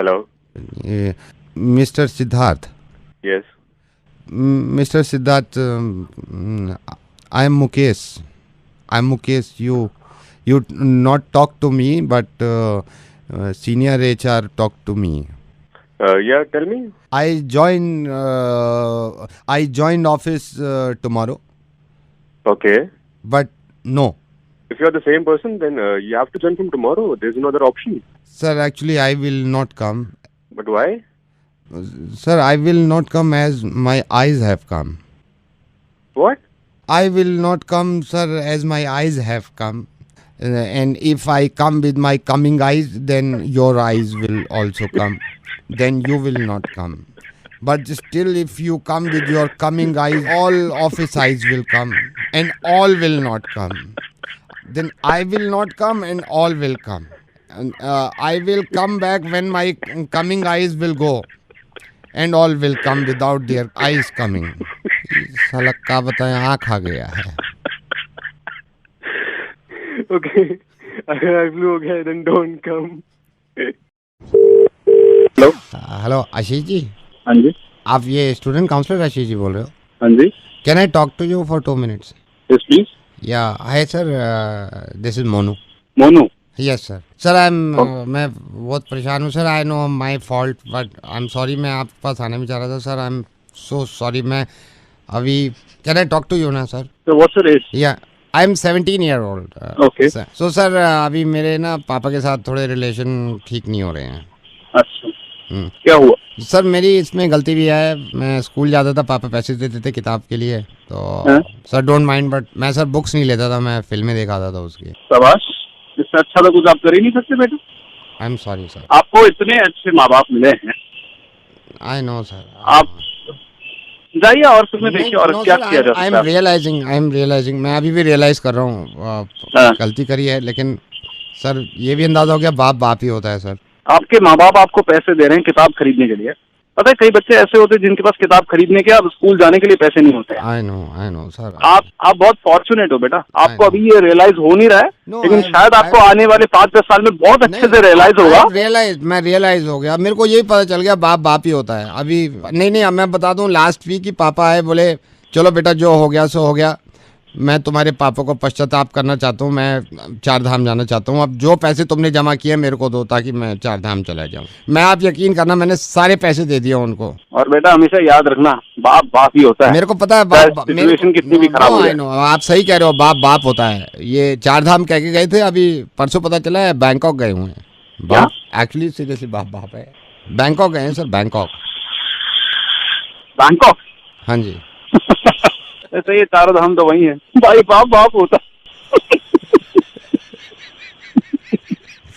Hello. Mr. Siddharth. Yes. Mr. Siddharth, I am Mukesh. You not talk to me, but senior HR talk to me. Yeah. Tell me. I join office tomorrow, Okay. but no. If you are the same person, then you have to join from tomorrow. There's no other option. Sir, actually I will not come. But why? Sir, I will not come as my eyes have come. What? I will not come, sir, as my eyes have come. And if I come with my coming eyes, then your eyes will also come. Then you will not come. But still, if you come with your coming eyes, all office eyes will come. And all will not come. Then I will not come and all will come. And I will come back when my coming eyes will go. And all will come without their eyes coming. साला का बताएं आँख आ गया है. Okay. अगर I flew okay, then don't come. Hello. Hello Ashish ji. हाँ जी. आप ये स्टूडेंट काउंसलर आशीष जी बोल रहे हो? हाँ जी. Can I talk to you for 2 minutes? Yes, please. Yeah. Hi sir. This is Monu. Monu. Yes sir. Sir मैं बहुत परेशान हूँ sir. I know my fault, but I'm sorry. मैं आपके पास आने में चाह रहा था सर. I'm so sorry. मैं अभी Can I talk to you ना sir? So what's your age? Yeah. I'm 17-year-old. Okay. So sir अभी मेरे ना पापा के साथ थोड़े रिलेशन ठीक नहीं हो रहे हैं. अच्छा. क्या हुआ? सर मेरी इसमें गलती भी है. मैं स्कूल जाता था, पापा पैसे देते थे किताब के लिए, तो सर डोंट माइंड, बट मैं सर बुक्स नहीं लेता था, मैं फिल्में दिखाता था उसकी. शाबाश. इससे अच्छा तो कुछ आप कर ही नहीं सकते बेटा. I am sorry sir. आपको इतने अच्छे माँ बाप मिले हैं. I know sir. आप जाइए और फिल्में देखिए और क्या किया जा सकता है. I am realising. मैं अभी भी रियलाइज कर रहा हूँ गलती करी है, लेकिन सर ये भी अंदाजा हो गया बाप बाप ही होता है सर. आपके माँ बाप आपको पैसे दे रहे हैं किताब खरीदने के लिए. पता है कई बच्चे ऐसे होते हैं जिनके पास किताब खरीदने के, अब स्कूल जाने के लिए पैसे नहीं होते हैं. I know sir. आप बहुत फॉर्चुनेट हो बेटा. आपको अभी ये रियलाइज हो नहीं रहा है, लेकिन शायद आपको आने वाले 5-10 साल में बहुत अच्छे से रियलाइज होगा. मैं रियलाइज हो गया. मेरे को यही पता चल गया बाप बाप ही होता है. अभी नहीं मैं बता दूं, लास्ट वीक ही पापा आए, बोले चलो बेटा जो हो गया सो हो गया. मैं तुम्हारे पापा को पश्चाताप करना चाहता हूँ. मैं 4 धाम जाना चाहता हूँ. अब जो पैसे तुमने जमा किए मेरे को दो, ताकि मैं 4 धाम चला जाऊँ. मैं, आप यकीन करना, मैंने सारे पैसे दे दिए उनको. और बेटा हमेशा याद रखना बाप बाप ही होता है. मेरे को पता है बाप. सिचुएशन कितनी भी खराब हो जाए. आप सही कह रहे हो, बाप बाप होता है. ये 4 धाम कह के गए थे, अभी परसों पता चला है बैंकॉक गए हुए हैं. बाप एक्चुअली सीरियसली बाप बाप है. बैंकॉक गए हैं सर. बैंकॉक. हाँ जी. ऐसे ये 4 धाम तो वही है. भाई बाप बाप होता है.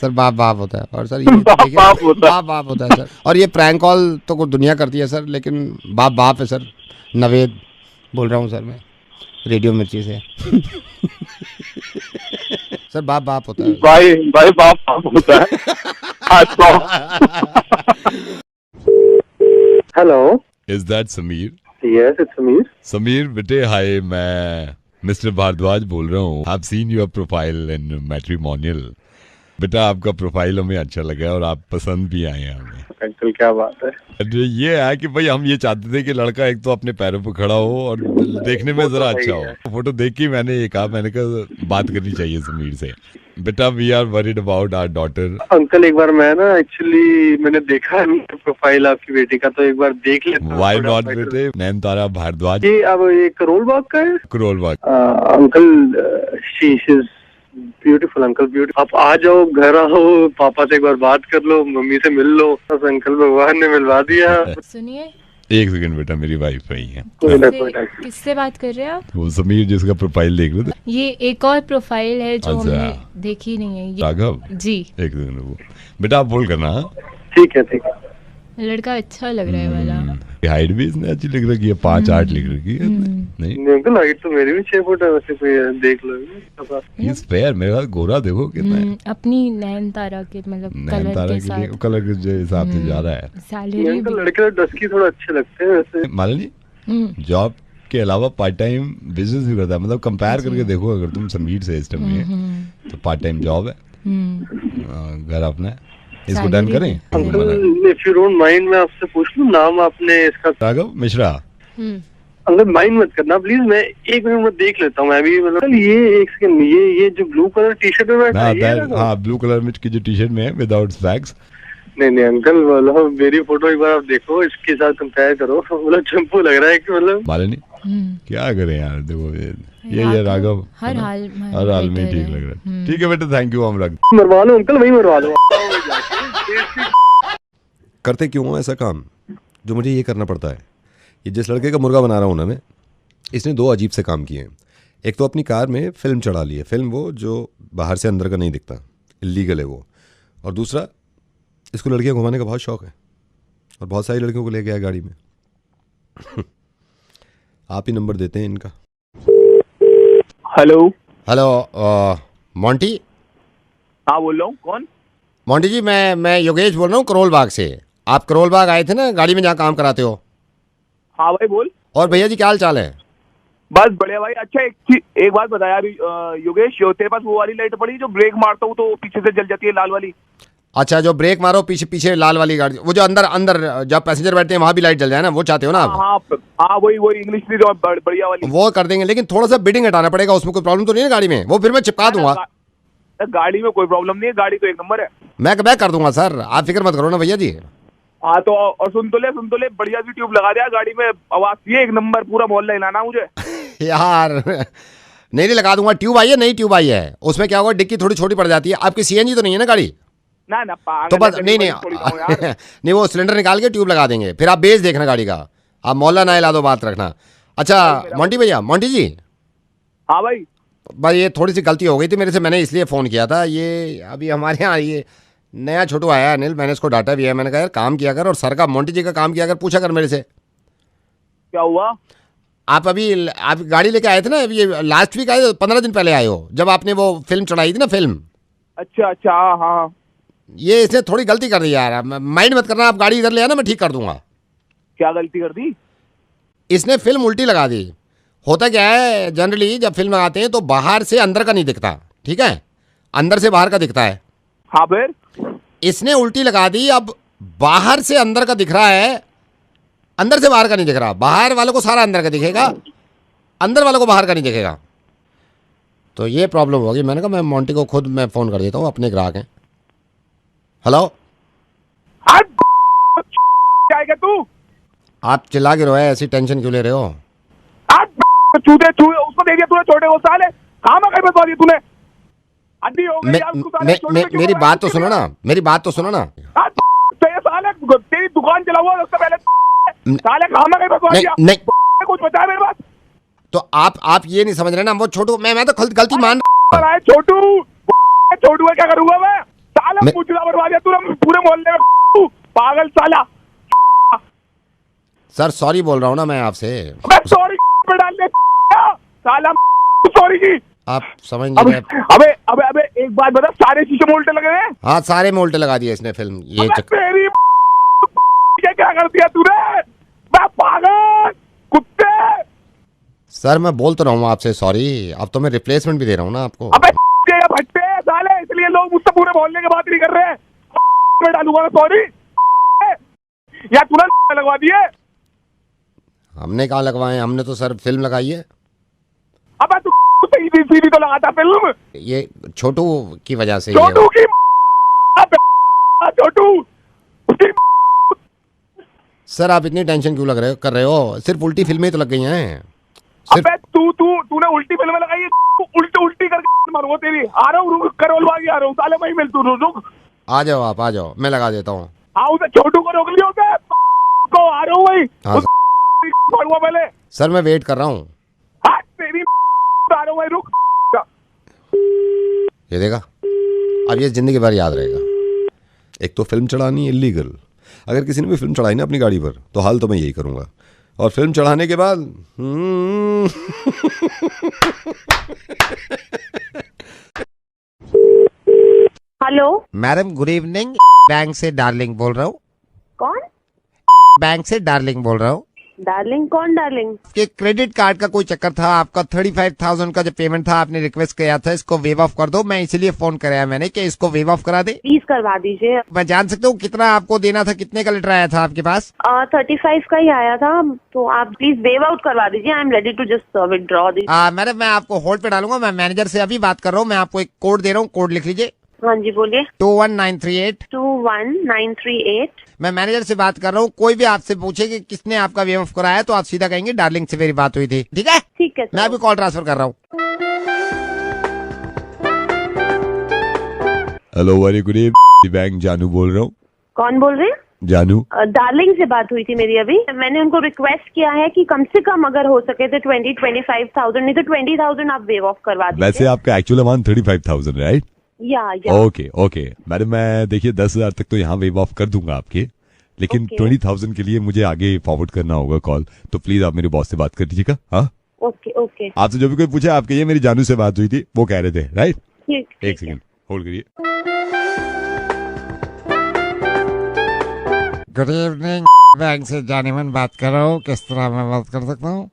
सर बाप बाप होता है. और सर ये बाप होता है सर. और ये प्रैंक कॉल तो कोई दुनिया करती है सर, लेकिन बाप बाप है सर. नवेद बोल रहा हूँ सर मैं, रेडियो मिर्ची से. सर बाप बाप होता है. भाई बाप बाप होता है. Hello. Is that Sameer? Yes, it's Sameer. Sameer बेटे हाय, मैं मिस्टर भारद्वाज बोल रहा हूँ. I've seen your profile in matrimonial. बेटा आपका प्रोफाइल हमें अच्छा लगा और आप पसंद भी आए हैं हमें. अंकल क्या बात है. ये है कि भाई हम ये चाहते थे कि लड़का एक तो अपने पैरों पर खड़ा हो और देखने में जरा अच्छा हो. फोटो देख के मैंने कहा बात करनी चाहिए समीर से. बेटा we are worried about our daughter. Uncle एक बार मैं ना एक्चुअली मैंने देखा नहीं प्रोफाइल आपकी बेटी का, तो एक बार देख लेता हूं. व्हाई नॉट बेटे. नैनतारा भारद्वाज. ये अब ये करोल बाग का है. Karol Bagh. Uncle she is beautiful. Uncle beautiful. आप आ जाओ, घर आओ, पापा से एक बार बात कर लो, मम्मी से मिल लो. बस अंकल भगवान ने मिलवा दिया. सुनिए एक सेकंड बेटा, मेरी वाइफ आई है. किससे बात कर रहे हैं आप? वो समीर जिसका प्रोफाइल देख रहे थे. ये एक और प्रोफाइल है जो हमने देखी नहीं है. राघव जी. एक सेकंड वो बेटा आप बोल करना. ठीक है. लड़का अच्छा लग रहा है वाला. हाइट भी इसने अच्छी लिख रखी है. 5'8" लिख रखी है. नहीं अंकल हाइट तो मेरी भी 6 फुट है. वैसे कोई देख लो. इस पैर मेरा गोरा देखो कितना है. अपनी नैनतारा के मतलब कलर के जो हिसाब से जा रहा है. सैलरी लड़के डस्की थोड़ा अच्छे लगते हैं वैसे. मालिनी जॉब के अलावा पार्ट टाइम बिजनेस भी करता है. मतलब कंपेयर करके देखो, अगर तुम समीर से इस टाइम में तो पार्ट टाइम जॉब है, घर अपना है, इसको डन करें? Uncle if you don't mind मैं आपसे पूछ लूं नाम आपने इसका? राघव मिश्रा। अंकल माइंड मत करना प्लीज, मैं 1 मिनट में देख लेता हूँ मैं भी। मतलब ये 1 सेकंड, ये जो ब्लू कलर टी शर्ट में बैठा है, हाँ ब्लू कलर में की जो टी शर्ट में है विदाउट स्पैक्स। नहीं अंकल, मतलब मेरी फोटो एक बार आप देखो, इसके साथ कंपेयर करो, मतलब चंपू लग रहा है कि मतलब मालूम क्या करें यार। देखो ये राघव हर हाल में ठीक लग रहा है। ठीक है बेटा, थैंक यू। हम रख मरवा लो अंकल, वही मरवा लो। करते क्यों हो ऐसा काम जो मुझे ये करना पड़ता है? ये जिस लड़के का मुर्गा बना रहा हूँ ना मैं, इसने 2 अजीब से काम किए हैं। एक तो अपनी कार में फिल्म चढ़ा ली है, फिल्म वो जो बाहर से अंदर का नहीं दिखता, इलीगल है वो। और दूसरा, इसको लड़कियां घुमाने का बहुत शौक है और बहुत सारी लड़कियों को ले गया गाड़ी में। आप ही नंबर देते हैं इनका। Hello Monty. हाँ बोल रहा हूँ, कौन? मोंटी जी, मैं योगेश बोल रहा हूँ करोल बाग से। आप करोल बाग आए थे ना गाड़ी में, जहाँ काम कराते हो? हाँ भाई बोल। और भैया जी क्या हाल चाल है? बस बढ़िया भाई। अच्छा एक बात बता यार योगेश, तेरे पास वो वाली लाइट पड़ी जो ब्रेक मारता हूँ तो पीछे से जल जाती है, लाल वाली? अच्छा, जो ब्रेक मारो पीछे लाल वाली गाड़ी, वो जो अंदर जब पैसेंजर बैठते हैं वहाँ भी लाइट जल जाए ना, वो चाहते हो ना आप? हाँ वही इंग्लिश की जो बढ़िया वाली, वो कर देंगे। लेकिन थोड़ा सा बिडिंग हटाना पड़ेगा, उसमें कोई प्रॉब्लम तो नहीं है गाड़ी में? वो फिर मैं चिपका दूंगा। गाड़ी में कोई प्रॉब्लम नहीं है, गाड़ी तो 1 नंबर है। मैं कर दूंगा सर, आप फिक्र मत करो ना भैया जी। हाँ तो और सुन तो ले बढ़िया सी ट्यूब लगा दिया गाड़ी में, आवाज ये 1 नंबर, पूरा मोहल्ला हिलाना मुझे। यार नहीं लगा दूंगा। ट्यूब आई है, नई ट्यूब आई है, उसमें क्या होगा, डिक्की थोड़ी छोटी पड़ जाती है। आपकी सीएनजी तो नहीं है ना गाड़ी? ना तो बस नहीं नहीं वो सिलेंडर निकाल के ट्यूब लगा देंगे, फिर आप बेस देखना गाड़ी का, आप मोहल्ला ना हिला दो, बात रखना। अच्छा मोंटी जी। हाँ भाई ये थोड़ी सी गलती हो गई थी मेरे से, मैंने इसलिए फ़ोन किया था। ये अभी हमारे यहाँ ये नया छोटू आया है अनिल, मैंने इसको डांटा भी है। मैंने कहा यार काम किया कर, और सर का मोंटी जी का काम किया कर, पूछा कर मेरे से। क्या हुआ? आप गाड़ी लेके आए थे ना, ये लास्ट वीक आए, 15 दिन पहले आए हो, जब आपने वो फिल्म चढ़ाई थी ना, फिल्म। अच्छा हाँ। ये इसने थोड़ी गलती कर दी यार, माइंड मत करना, आप गाड़ी इधर ले आना, मैं ठीक कर दूंगा। क्या गलती कर दी? इसने फिल्म उल्टी लगा दी। होता क्या है, जनरली जब फिल्म लगाते हैं तो बाहर से अंदर का नहीं दिखता, ठीक है, अंदर से बाहर का दिखता है। हाँ फिर इसने उल्टी लगा दी, अब बाहर से अंदर का दिख रहा है, अंदर से बाहर का नहीं दिख रहा। बाहर वालों को सारा अंदर का दिखेगा, अंदर वालों को बाहर का नहीं दिखेगा। तो ये प्रॉब्लम होगी। मैंने कहा मैं मोंटी को खुद मैं फ़ोन कर देता हूँ, अपने ग्राहक हैं। हेलो, क्या तू? आप चिल्ला के रोए, ऐसी टेंशन क्यों ले रहे हो? चूते उसको दे दिया तूने, छोटे वो साले कहाँ में बता दिया तूने? अड्डी हो गई यार उसको साले। मेरी बात तो सुनो ना, मेरी बात तो सुनो ना। साले तेरी दुकान चला हुआ उससे पहले साले कहाँ में बता दिया? नहीं कुछ बता मेरे पास। तो आप ये नहीं समझ रहे ना, वो छोटू, मैं तो गलती मान छोटू क्या करूंगा मैं? साला पूछना बर्बाद दिया तूने पूरे मोहल्ले में, पागल साला। सर सॉरी बोल रहा हूँ ना मैं आपसे। सॉरी पे डाल दे साला, सॉरी की आप समझ नहीं रहे। अबे एक बात बता, सारे शीशे में उल्टे लगे हैं? हाँ सारे में उल्टे लगा दिए इसने फिल्म। ये तेरी क्या कर दिया तूने? मैं पागल कुत्ते। सर मैं बोल तो रहा हूँ आपसे सॉरी, अब तो मैं रिप्लेसमेंट भी दे रहा हूँ ना आपको। अबे भट्टे साले, इसलिए लोग मुझसे पूरे मोहल्ले की बात नहीं कर रहे हैं। मैं डालूंगा सॉरी, या तूने लगवा दिए? हमने कहाँ लगवाए, हमने तो सर फिल्म लगाई है। अबे तू सीधी तो लगाता फिल्म। ये छोटू की वजह से, छोटू की छोटू। सर आप इतनी टेंशन क्यों कर रहे हो? सिर्फ उल्टी फिल्में तो लग गई हैं। अबे तूने उल्टी फिल्में लगाई है, उल्टी करके मारूंगा तेरी। आ रहा हूँ, करोल बागी आ रहा हूँ साले, वहीं मिल तू, रुक। आ जाओ आप, आ जाओ, मैं लगा देता हूँ। हाँ उसे छोटू को रोक लिया उसे को, आ रहा हूँ वहीं। हाँ पहले सर मैं वेट कर रहा हूँ। हाँ तेरी आ रहा हूँ वहीं, रुक। ये देखा, अब ये जिंदगी भर याद रहेगा। एक तो फिल्म चढ़ानी इलीगल, अगर किसी ने भी फिल्म चढ़ाई ना अपनी गाड़ी पर, तो हाल तो मैं यही करूँगा। और फिल्म चढ़ाने के बाद hello madam, good evening. Bank से डार्लिंग बोल रहा हूँ। कौन? बैंक से डार्लिंग बोल रहा हूँ। डार्लिंग कौन डार्लिंग? कि क्रेडिट कार्ड का कोई चक्कर था, आपका 35,000 का जो पेमेंट था आपने रिक्वेस्ट किया था इसको वेव ऑफ कर दो, मैं इसलिए फोन कराया मैंने कि इसको वेव ऑफ करा दे। प्लीज करवा दीजिए। मैं जान सकता हूँ कितना आपको देना था, कितने का लेटर आया था आपके पास? 35 का ही आया था, तो आप प्लीज वेव आउट करवा दीजिए। I am ready to just withdraw this. Madam मैं आपको होल्ड पे डालूंगा, मैं मैनेजर से अभी बात कर रहा हूँ, मैं आपको एक कोड दे रहा हूँ, कोड लिख लीजिए। हाँ जी बोलिए। 21938। 21938। मैं मैनेजर से बात कर रहा हूँ, कोई भी आपसे पूछे कि किसने आपका वेव ऑफ कराया तो आप सीधा कहेंगे डार्लिंग से मेरी बात हुई थी, ठीक है? ठीक है मैं अभी कॉल ट्रांसफर कर रहा हूँ। Hello very good evening, bank जानू बोल रहा हूँ। कौन बोल रहे हैं? जानू। डार्लिंग से बात हुई थी मेरी अभी। मैंने उनको रिक्वेस्ट किया है कि कम से कम अगर हो सके तो 25,000 नहीं तो 20,000 आप वेव ऑफ करवा दीजिए। वैसे आपका एक्चुअल अमाउंट 35,000 राइट? या ओके मैडम, मैं देखिए 10,000 तक तो यहाँ वेव ऑफ कर दूंगा आपके, लेकिन 20,000 के लिए मुझे आगे फॉरवर्ड करना होगा कॉल, तो प्लीज आप मेरे बॉस से बात कर दीजिएगा। हाँ ओके। आपसे जो भी कोई पूछा आपके ये मेरी जानू से बात हुई थी, वो कह रहे थे राइट? ठीक एक सेकंड होल्ड करिए। गुड इवनिंग, बैंक से जानेमन बात कर रहा हूँ, किस तरह मैं बात कर सकता हूँ?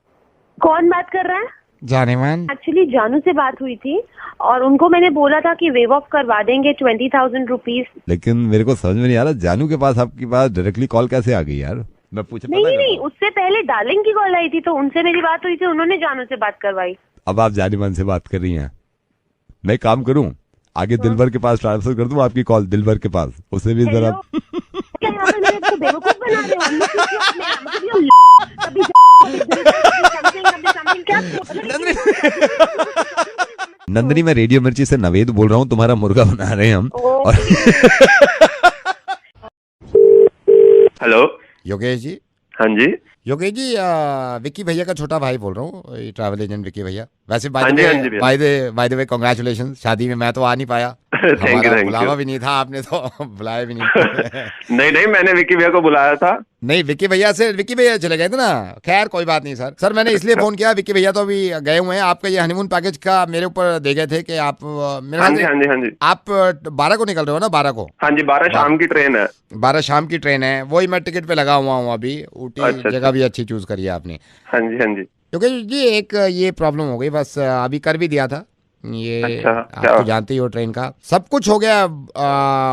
कौन बात कर रहा है? जानेमन। एक्चुअली जानू से बात हुई थी और उनको मैंने बोला था कि वेव ऑफ करवा देंगे 20,000 रुपीज। लेकिन मेरे को समझ में नहीं आ रहा, जानू के पास आपके पास डायरेक्टली कॉल कैसे आ गई यार? मैं पूछा नहीं, उससे पहले डार्लिंग की कॉल आई थी तो उनसे मेरी बात हुई थी, उन्होंने जानू से बात करवाई। अब आप जानेमन से बात कर रही हैं, मैं काम करूं आगे दिलबर के पास ट्रांसफर कर दूं आपकी कॉल दिलबर के पास, उससे भी जरा क्या यहाँ पे मेरे को बेवकूफ बना रहे हो? नंदनी, मैं रेडियो मिर्ची से नवेद बोल रहा हूँ, तुम्हारा मुर्गा बना रहे हैं हम। और हेलो योगेश जी। हाँ जी। योगेश जी, विक्की भैया का छोटा भाई बोल रहा हूँ, ट्रैवल एजेंट विक्की भैया। वैसे हाँ जी बाय द वे कांग्रेचुलेशन, शादी में मैं तो आ नहीं पाया, हमारा बुलावा भी नहीं था, आपने तो बुलाया भी नहीं। नहीं मैंने विक्की भैया को बुलाया था। नहीं, विक्की भैया चले गए थे ना। खैर कोई बात नहीं सर मैंने इसलिए फोन किया, विक्की भैया तो अभी गए हुए हैं। आपका ये हनीमून पैकेज का मेरे ऊपर दे गए थे कि आप हाँ जी आप 12 को निकल रहे हो ना? 12 को? हाँ जी, 12 शाम की ट्रेन है। 12 शाम की ट्रेन है, वही मैं टिकट पे लगा हुआ हूँ अभी। ऊटी जगह भी अच्छी चूज करी है आपने। हाँ जी क्योंकि जी एक ये प्रॉब्लम हो गई, बस अभी कर भी दिया था ये। अच्छा, आप तो जानते ही हो ट्रेन का सब कुछ हो गया।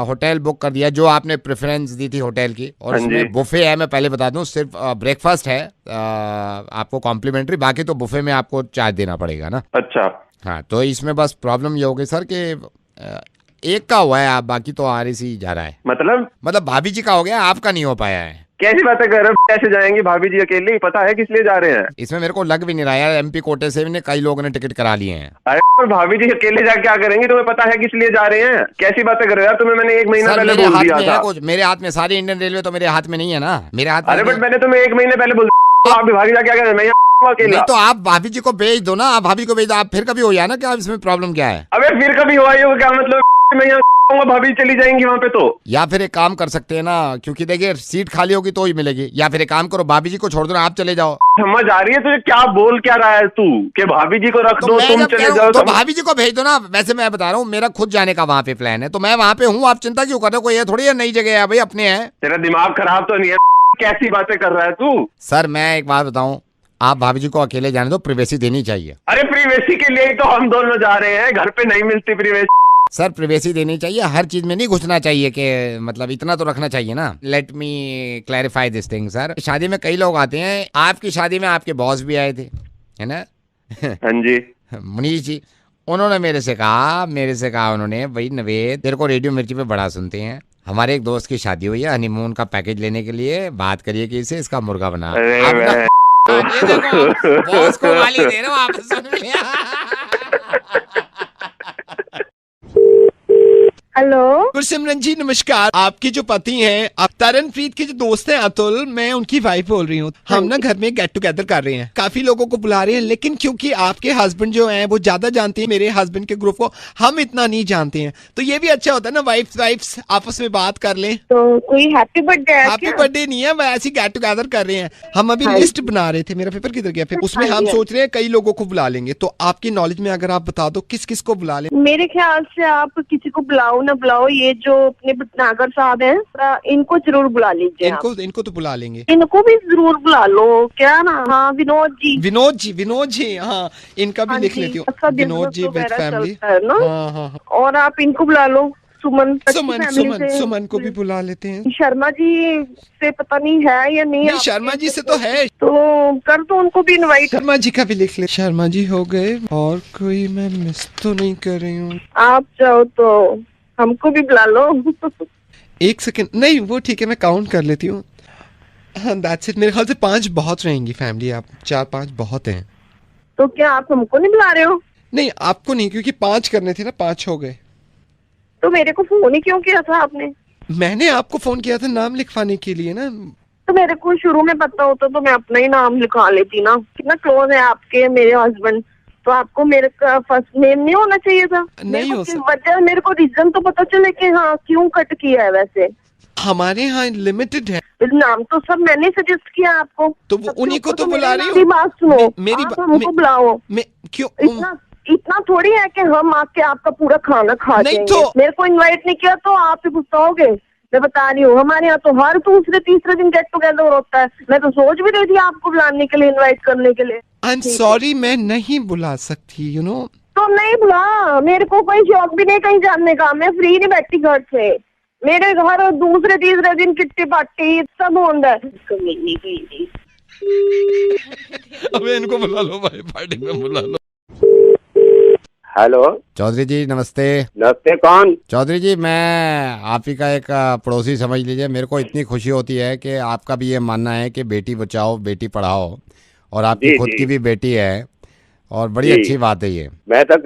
होटल बुक कर दिया जो आपने प्रेफरेंस दी थी होटल की, और उसमें बुफे है। मैं पहले बता दूं, सिर्फ ब्रेकफास्ट है आपको कॉम्प्लीमेंट्री, बाकी तो बुफे में आपको चार्ज देना पड़ेगा ना। अच्छा हाँ, तो इसमें बस प्रॉब्लम ये हो गई सर कि एक का हुआ है, आप बाकी तो RAC जा रहा है। मतलब भाभी जी का हो गया, आपका नहीं हो पाया है। कैसी बातें कर रहे हो? कैसे जाएंगी भाभी जी अकेले? पता है किस लिए जा रहे हैं? इसमें मेरे को लग भी नहीं रहा है, MP कोटे से भी कई लोगों ने टिकट करा लिए हैं। अरे भाभी जी अकेले जा क्या करेंगी? तुम्हें पता है किस लिए जा रहे हैं? कैसी बातें कर रहे हो यार? तुम्हें मैंने 1 महीना पहले बोल दिया था। मेरे हाथ में सारी इंडियन रेलवे तो मेरे हाथ में नहीं है ना, मेरे हाथ में। अरे बट मैंने तुम्हें 1 महीने पहले बोल दिया, आप भागी जा क्या कर रहे हैं? नहीं तो आप भाभी जी को भेज दो ना, आप भाभी को भेज दो। आप फिर कभी हो ना, क्या इसमें प्रॉब्लम क्या है? अबे फिर कभी हुआ ये क्या मतलब? मैं यहाँ भाभी चली जाएंगी वहाँ पे तो। या फिर एक काम कर सकते हैं ना, क्योंकि देखिए सीट खाली होगी तो ही मिलेगी, या फिर एक काम करो भाभी जी को छोड़ दो ना, आप चले जाओ। समझ आ रही है तुझे? क्या बोल क्या रहा है तू कि भाभी जी को रख दो, तुम चले जाओ? तो भाभी जी को भेज दो ना। वैसे मैं बता रहा हूँ, मेरा खुद जाने का वहाँ पे प्लान है, तो मैं वहाँ पे हूँ। आप चिंता क्यों कर रहे हो? कोई ये थोड़ी है नई जगह है भाई, अपने हैं। तेरा दिमाग खराब तो नहीं है? कैसी बातें कर रहा है तू? सर मैं एक बात बताऊँ, आप भाभी जी को अकेले जाने दो, प्रिवेसी देनी चाहिए। अरे प्रिवेसी के लिए ही तो हम दोनों जा रहे हैं, घर पे नहीं मिलती प्रिवेसी। सर प्रिवेसी देनी चाहिए, हर चीज में नहीं घुसना चाहिए, कि मतलब इतना तो रखना चाहिए ना। Let me clarify this thing sir. शादी में कई लोग आते हैं, आपकी शादी में आपके बॉस भी आए थे, है ना? हाँ जी। मनीष जी, उन्होंने मेरे से कहा उन्होंने, भाई नवेद तेरे को रेडियो मिर्ची पे बड़ा सुनते हैं, हमारे एक दोस्त की शादी हुई है, हनीमून का पैकेज लेने के लिए बात करिए कि इसे इसका मुर्गा बना। ये देखो बॉस को गाली दे रहे हो आप, सुन लिया? हेलो गुरसिमरन जी नमस्कार। आपके जो पति हैं तरनप्रीत के जो दोस्त हैं अतुल, मैं उनकी वाइफ बोल रही हूँ। हम ना घर में गेट टुगेदर कर रहे हैं, काफी लोगों को बुला रहे हैं, लेकिन क्योंकि आपके हस्बैंड जो हैं वो ज्यादा जानते हैं मेरे हस्बैंड के ग्रुप को, हम इतना नहीं जानते हैं, तो ये भी अच्छा होता है ना वाइफ्स आपस में बात कर लें। तो कोई हैप्पी बर्थडे नहीं है, ऐसी गेट टुगेदर कर रहे हैं। हम अभी लिस्ट बना रहे थे, मेरा पेपर किधर गया? फिर उसमें हम सोच रहे हैं कई लोगों को बुला लेंगे, तो आपकी नॉलेज में अगर आप बता दो किस किस को बुला लें। मेरे ख्याल से आप किसी को बुलाओ ना बुलाओ, ये जो अपने भटनागर साहब हैं इनको जरूर बुला लीजिए आप। इनको तो बुला लेंगे। इनको भी जरूर बुला लो। क्या ना, हाँ विनोद जी, हाँ इनका भी हाँ लिख जी, लेती हूँ। अच्छा विनोद business जी विद वगैरह फैमिली। चलता है ना। हाँ। और आप इनको बुला लो, सुमन सुमन को भी बुला लेते हैं। शर्मा जी से पता नहीं है या नहीं। नहीं शर्मा जी से तो है, तो कर दो उनको भी इनवाइट। शर्मा जी का भी लिख ले। शर्मा जी हो गए, और कोई मैं मिस तो नहीं कर रही हूँ। आप जाओ तो हमको भी बुला लो। एक सेकंड, नहीं वो ठीक है, मैं काउंट कर लेती हूँ। हाँ दैट्स इट। मेरे ख्याल से 5 बहुत रहेंगी फैमिली, आप 4-5 बहुत हैं। तो क्या आप हमको नहीं बुला रहे हो? नहीं आपको नहीं, क्योंकि 5 करने थे ना, 5 हो गए। तो मेरे को फोन ही क्यों किया था आपने? मैंने आपको फोन किया था नाम लिखवाने के लिए ना। तो मेरे को शुरू में पता होता तो मैं अपना ही नाम लिखवा लेती ना। कितना क्लोज है आपके मेरे हस्बैंड, तो आपको मेरे का फर्स्ट नेम नहीं होना चाहिए था? नहीं हो सकता। वजह मेरे को रीजन तो पता चले कि हाँ क्यों कट किया है। वैसे हमारे यहाँ लिमिटेड है। नाम तो सब मैंने सजेस्ट किया आपको, तो वो उन्हीं को तो बुला रही हूँ। मेरी बात सुनो, मेरी आप हमको बुलाओ। मैं क्यों? इतना थोड़ी है कि हम आके आपका पूरा खाना खा नहीं जाएंगे। तो मेरे को इनवाइट नहीं किया तो आप ही गुस्साओगे? मैं बता रही हूँ, हमारे यहाँ तो हर दूसरे तीसरे दिन गेट टुगेदर होता है। मैं तो सोच भी रही थी आपको बुलाने के लिए, इनवाइट करने के लिए। आई एम सॉरी, मैं नहीं बुला सकती, यू नो। तो नहीं बुला, मेरे को कोई शौक भी नहीं कहीं जाने का। मैं फ्री नहीं बैठी घर से। मेरे घर दूसरे तीसरे दिन किट्टी पार्टी सब होता है। अबे इनको बुला लो भाई, पार्टी में बुला लो। हेलो चौधरी जी नमस्ते। नमस्ते, कौन? चौधरी जी मैं आप ही का एक पड़ोसी समझ लीजिए। मेरे को इतनी खुशी होती है कि आपका भी ये मानना है कि बेटी बचाओ बेटी पढ़ाओ, और आपकी जी, खुद जी। की भी बेटी है, और बड़ी जी। अच्छी बात है ये। मैं तो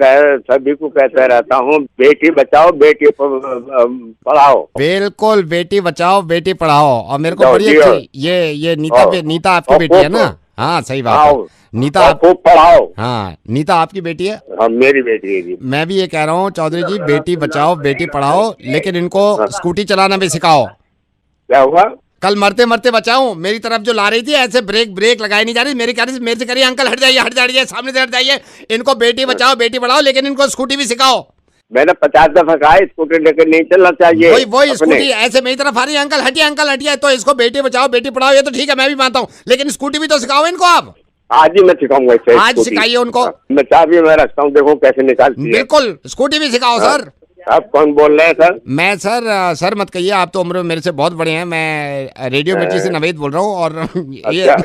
सभी को कहता रहता हूँ, बेटी बचाओ बेटी पढ़ाओ। बिल्कुल, बेटी बचाओ बेटी पढ़ाओ। और मेरे को जाओ, बड़ी जी, अच्छी ये नीता आपकी और बेटी है खूब- ना? हाँ सही बात है। नीता और आप, खूब पढ़ाओ। हाँ नीता आपकी बेटी है। हाँ मेरी बेटी है जी। मैं भी ये कह रहा हूँ चौधरी जी, बेटी बचाओ बेटी पढ़ाओ, लेकिन इनको स्कूटी चलाना भी सिखाओ। क्या हुआ? कल मरते मरते बचाऊं, मेरी तरफ जो ला रही थी ऐसे ब्रेक लगाई नहीं जा रही, मेरे से करिए अंकल हट जाइए सामने से हट जाइए। इनको बेटी बचाओ बेटी पढ़ाओ, लेकिन इनको स्कूटी भी सिखाओ। मैंने 50 दफा कहा स्कूटर लेकर नहीं चलना चाहिए। वही स्कूटी ऐसे मेरी तरफ आ रही है, अंकल हटिए। तो इसको बेटी बचाओ बेटी पढ़ाओ ये तो ठीक है, मैं भी मानता हूँ, लेकिन स्कूटी भी तो सिखाओ इनको आप। आज ही मैं सिखाऊंगा इसे। आज स्कूटी। सिखाइए उनको। मैं चाबी मैं रखता हूँ, देखो कैसे निकालती है। बिल्कुल स्कूटी भी सिखाओ सर। आप कौन बोल रहे हैं सर? मैं सर मत कहिए, आप तो उम्र में मेरे से बहुत बड़े हैं। मैं रेडियो मिर्ची से नवेद बोल रहा हूँ, और ये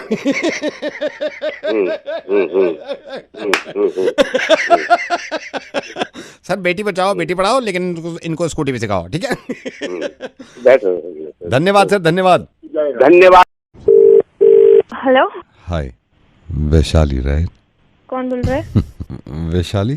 सर बेटी बचाओ बेटी पढ़ाओ, लेकिन इनको स्कूटी भी सिखाओ, ठीक है? धन्यवाद सर, धन्यवाद। हेलो, हाय वैशाली राइट? कौन बोल रहा है? वैशाली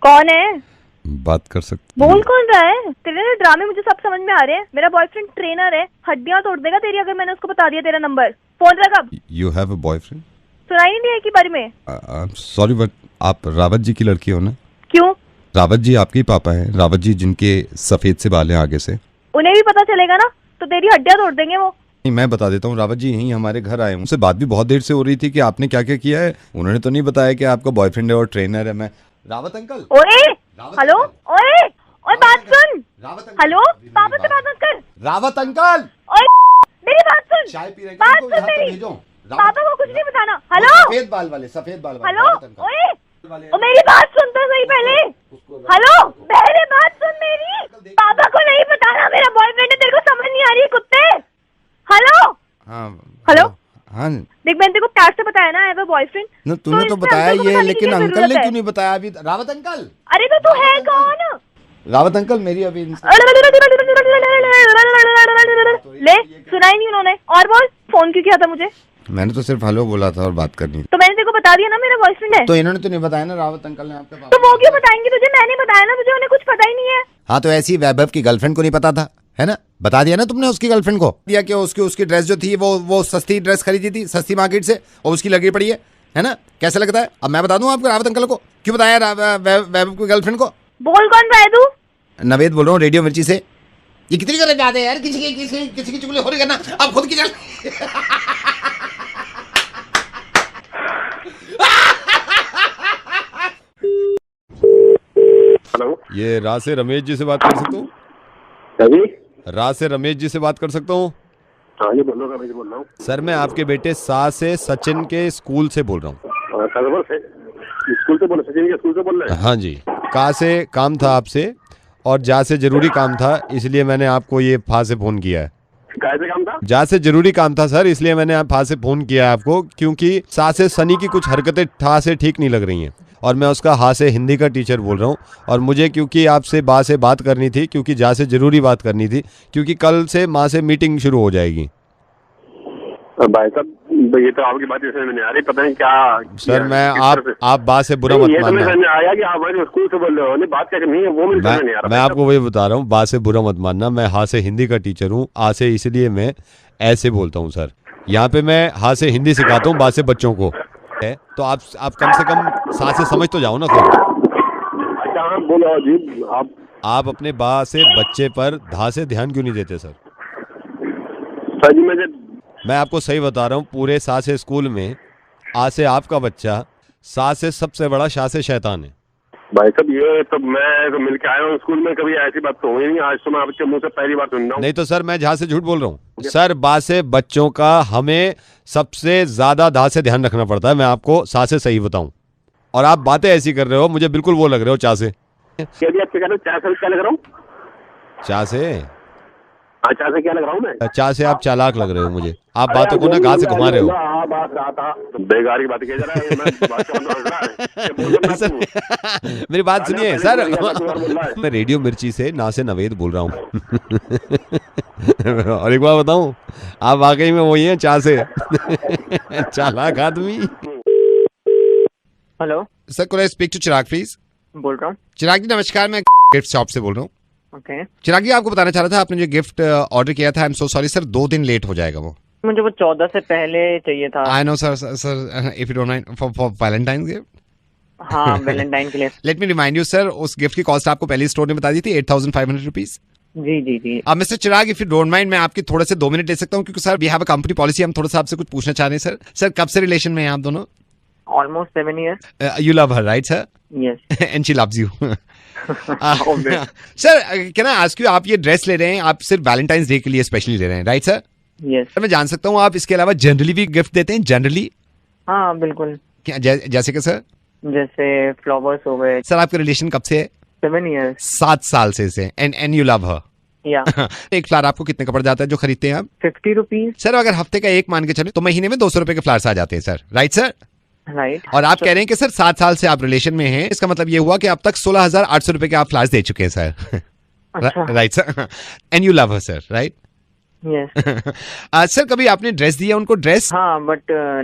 कौन है? बात कर सकते? बोल कौन रहा है? तेरे ड्रामे मुझे सब समझ में आ रहे हैं। मेरा बॉयफ्रेंड ट्रेनर है, हड्डियां तोड़ देगा तेरी अगर मैंने उसको बता दिया तेरा नंबर। फोन रख अब। You have a boyfriend? सुनाई नहीं दिया के बारे में? आई एम सॉरी बट आप रावत जी की लड़की हो ना? क्यों? रावत जी आपके ही पापा हैं, रावत जी जिनके सफेद से बाल हैं आगे से। उन्हें भी पता चलेगा ना, तो तेरी हड्डियां तोड़ देंगे वो। नहीं मैं बता देता हूँ, रावत जी यहीं हमारे घर आए हैं, उनसे बात भी बहुत देर से हो रही थी कि आपने क्या क्या किया है। उन्होंने तो नहीं बताया कि आपका बॉयफ्रेंड है और ट्रेनर है। मैं रावत अंकल। ओए हेलो, ओए बात सुन। हेलो, पापा से बात मत कर। रावत अंकल, ओए मेरी बात सुन। चाय पी रहे बात सुन मेरी। पापा को कुछ नहीं बताना। हेलो, सफेद बाल वाले हेलो, ओए मेरी बात सुन तो सही पहले। हेलो, पहले बात सुन मेरी। पापा को नहीं बताना मेरा बॉयफ्रेंड है, तेरे को समझ नहीं आ रही है कुत्ते। हेलो हेलो, हाँ देख मैंने तेरे को प्यार से बताया ना, आई हैव अ बॉयफ्रेंड। न, तूने तो बताया ये, लेकिन अंकल ने क्यों नहीं बताया अभी? रावत अंकल। अरे तो तू है कौन? रावत अंकल मेरी अभी ले, सुना ही नहीं उन्होंने। और बोल, फोन क्यों किया था मुझे? मैंने तो सिर्फ हेलो बोला था और बात करनी थी। तो मैंने तेरे को बता दिया ना मेरा बॉयफ्रेंड है। तो इन्होंने तो नहीं बताया ना, रावत अंकल ने आपके पास। तो वो क्यों बताएंगे तुझे? मैंने बताया ना तुझे, उन्हें कुछ पता ही नहीं है। हाँ तो ऐसी वैभव की गर्लफ्रेंड को नहीं पता था, है ना? बता दिया ना तुमने उसकी गर्लफ्रेंड को, दिया कि उसकी ड्रेस जो थी वो सस्ती ड्रेस खरीदी थी सस्ती मार्केट से, और उसकी लगी पड़ी है ना? कैसा लगता है? अब मैं बता दूं आपको रावत अंकल को क्यों बताया वैभव की गर्लफ्रेंड को। बोल कौन रहा है तू? नवेद बोल रहा हूँ रेडियो मिर्ची से। ये कितनी करने जाते हैं यार, किसी की चुगली हो रही करना, अब खुद की चल। हेलो ये राज से रमेश जी से बात कर सकता हूँ? अभी राज से रमेश जी से बात कर सकता हूँ? हाँ जी बोलो, रमेश बोल रहा हूँ। सर मैं आपके बेटे सा से सचिन के स्कूल से बोल रहा हूँ। स्कूल से बोले, सचिन के स्कूल से बोल रहे हैं? हाँ जी, का से काम था आपसे और जा से जरूरी काम था, इसलिए मैंने आपको ये फा से फोन किया है। काय से काम था? जा से जरूरी काम था सर, इसलिए मैंने आप फा से फोन किया है आपको, क्योंकि सा से सनी की कुछ हरकतें ठा से ठीक नहीं लग रही हैं और मैं उसका हा से हिंदी का टीचर बोल रहा हूँ। और मुझे क्योंकि आपसे बा से बात करनी थी, क्योंकि जा से जरूरी बात करनी थी, क्योंकि कल से माँ से मीटिंग शुरू हो जाएगी। भाई साहब ये तो आपकी बात समझ में नहीं आ रही, पता नहीं क्या। सर मैं आप बात से बुरा मत ये तो मानना। समझ में आया कि आप हमारे स्कूल से बोल रहे हो, नहीं बात क्या करनी है वो मुझे समझ नहीं आ रहा। मैं आपको वही बता रहा हूँ, बात से बुरा मत मानना। मैं हा से हिंदी का टीचर हूँ, आ से इसलिए मैं ऐसे बोलता हूँ सर। यहाँ पे मैं हा से हिंदी सिखाता हूँ, बा से बच्चों को है, तो आप कम से कम सा से समझ तो जाओ ना खुद। अच्छा बोलो जी। आप अपने बा से बच्चे पर धा से ध्यान क्यों नहीं देते सर? सर जी मैं आपको सही बता रहा हूँ, पूरे सा से स्कूल में आ से आपका बच्चा, सा से सबसे बड़ा, शा से शैतान है। भाई साहब ये तो मैं तो मिल के आया हूँ स्कूल में, कभी ऐसी बात तो हुई नहीं, आज तो मैं आपके मुंह से पहली बार सुन रहा हूँ। नहीं तो सर मैं झा से झूठ बोल रहा हूँ सर। बा से बच्चों का हमें सबसे ज्यादा धा से ध्यान रखना पड़ता है, मैं आपको सा से सही बताऊं। और आप बातें ऐसी कर रहे हो, मुझे बिल्कुल वो लग रहे हो चा से। क्या लग रहा हूँ? चा से? अच्छा से क्या लग रहा हूँ मैं? चा से आप चालाक लग रहे हो मुझे। आप बातों को ना घा से घुमा रहे हो। बेकार की बात कह जा रहा है। सर मेरी बात सुनिए सर, मैं रेडियो मिर्ची से ना से नवेद बोल रहा हूँ। और एक बार बताऊं, आप वाकई में वही हैं चा से। चालाक आदमी। Hello sir could I speak to Chirag please? बोल रहा हूँ। चिराग जी नमस्कार, मैं गिफ्ट शॉप से बोल रहा हूँ। ओके चिराग जी आपको बताना चाह रहा था, आपने जो गिफ्ट ऑर्डर किया था, I am so sorry sir, 2 दिन लेट हो जाएगा वो। मुझे वो 14 से पहले चाहिए था। I know sir, sir if you don't mind for Valentine gift. हाँ वैलेंटाइन के लिए। Let me remind you sir, उस गिफ्ट की कॉस्ट आपको पहले स्टोर ने बता दी थी, 8,500 रुपीज। जी जी जी। अब mister Chirag if you don't mind, मैं आपके थोड़े से 2 मिनट ले सकता हूँ, क्योंकि sir we have a company policy, हम थोड़ा सा आपसे कुछ पूछना चाह रहे हैं सर। सर कब से रिलेशन में हैं आप दोनों? Almost 7 years। You love her right sir? Yes. And she loves you. Sir can I ask you, आप ये ड्रेस ले रहे हैं, आप सिर्फ वैलेंटाइंस डे के लिए स्पेशली ले रहे हैं राइट सर? यस। सर मैं जान सकता हूँ आप इसके अलावा जनरली भी गिफ्ट देते हैं? जनरली हाँ बिल्कुल। जैसे कि सर? जैसे फ्लावर्स हो गए। सर आपका रिलेशन कब से है? 7 years। 7 साल से। एंड यू लव हर? या। एक फ्लावर आपको कितने का पड़ जाता है जो खरीदते हैं आप? 50 रुपीज। सर अगर हफ्ते का एक मान के चले तो महीने में 200 रुपए के फ्लावर्स आ जाते हैं सर, राइट सर? राइट। और आप कह रहे हैं कि सर 7 साल से आप रिलेशन में हैं, इसका मतलब ये हुआ कि अब तक 16,800 रुपए के आप फ्लावर्स दे चुके हैं sir. Right sir? And you love her sir, right? Yes. Sir कभी आपने ड्रेस दिया उनको? ड्रेस? हाँ बट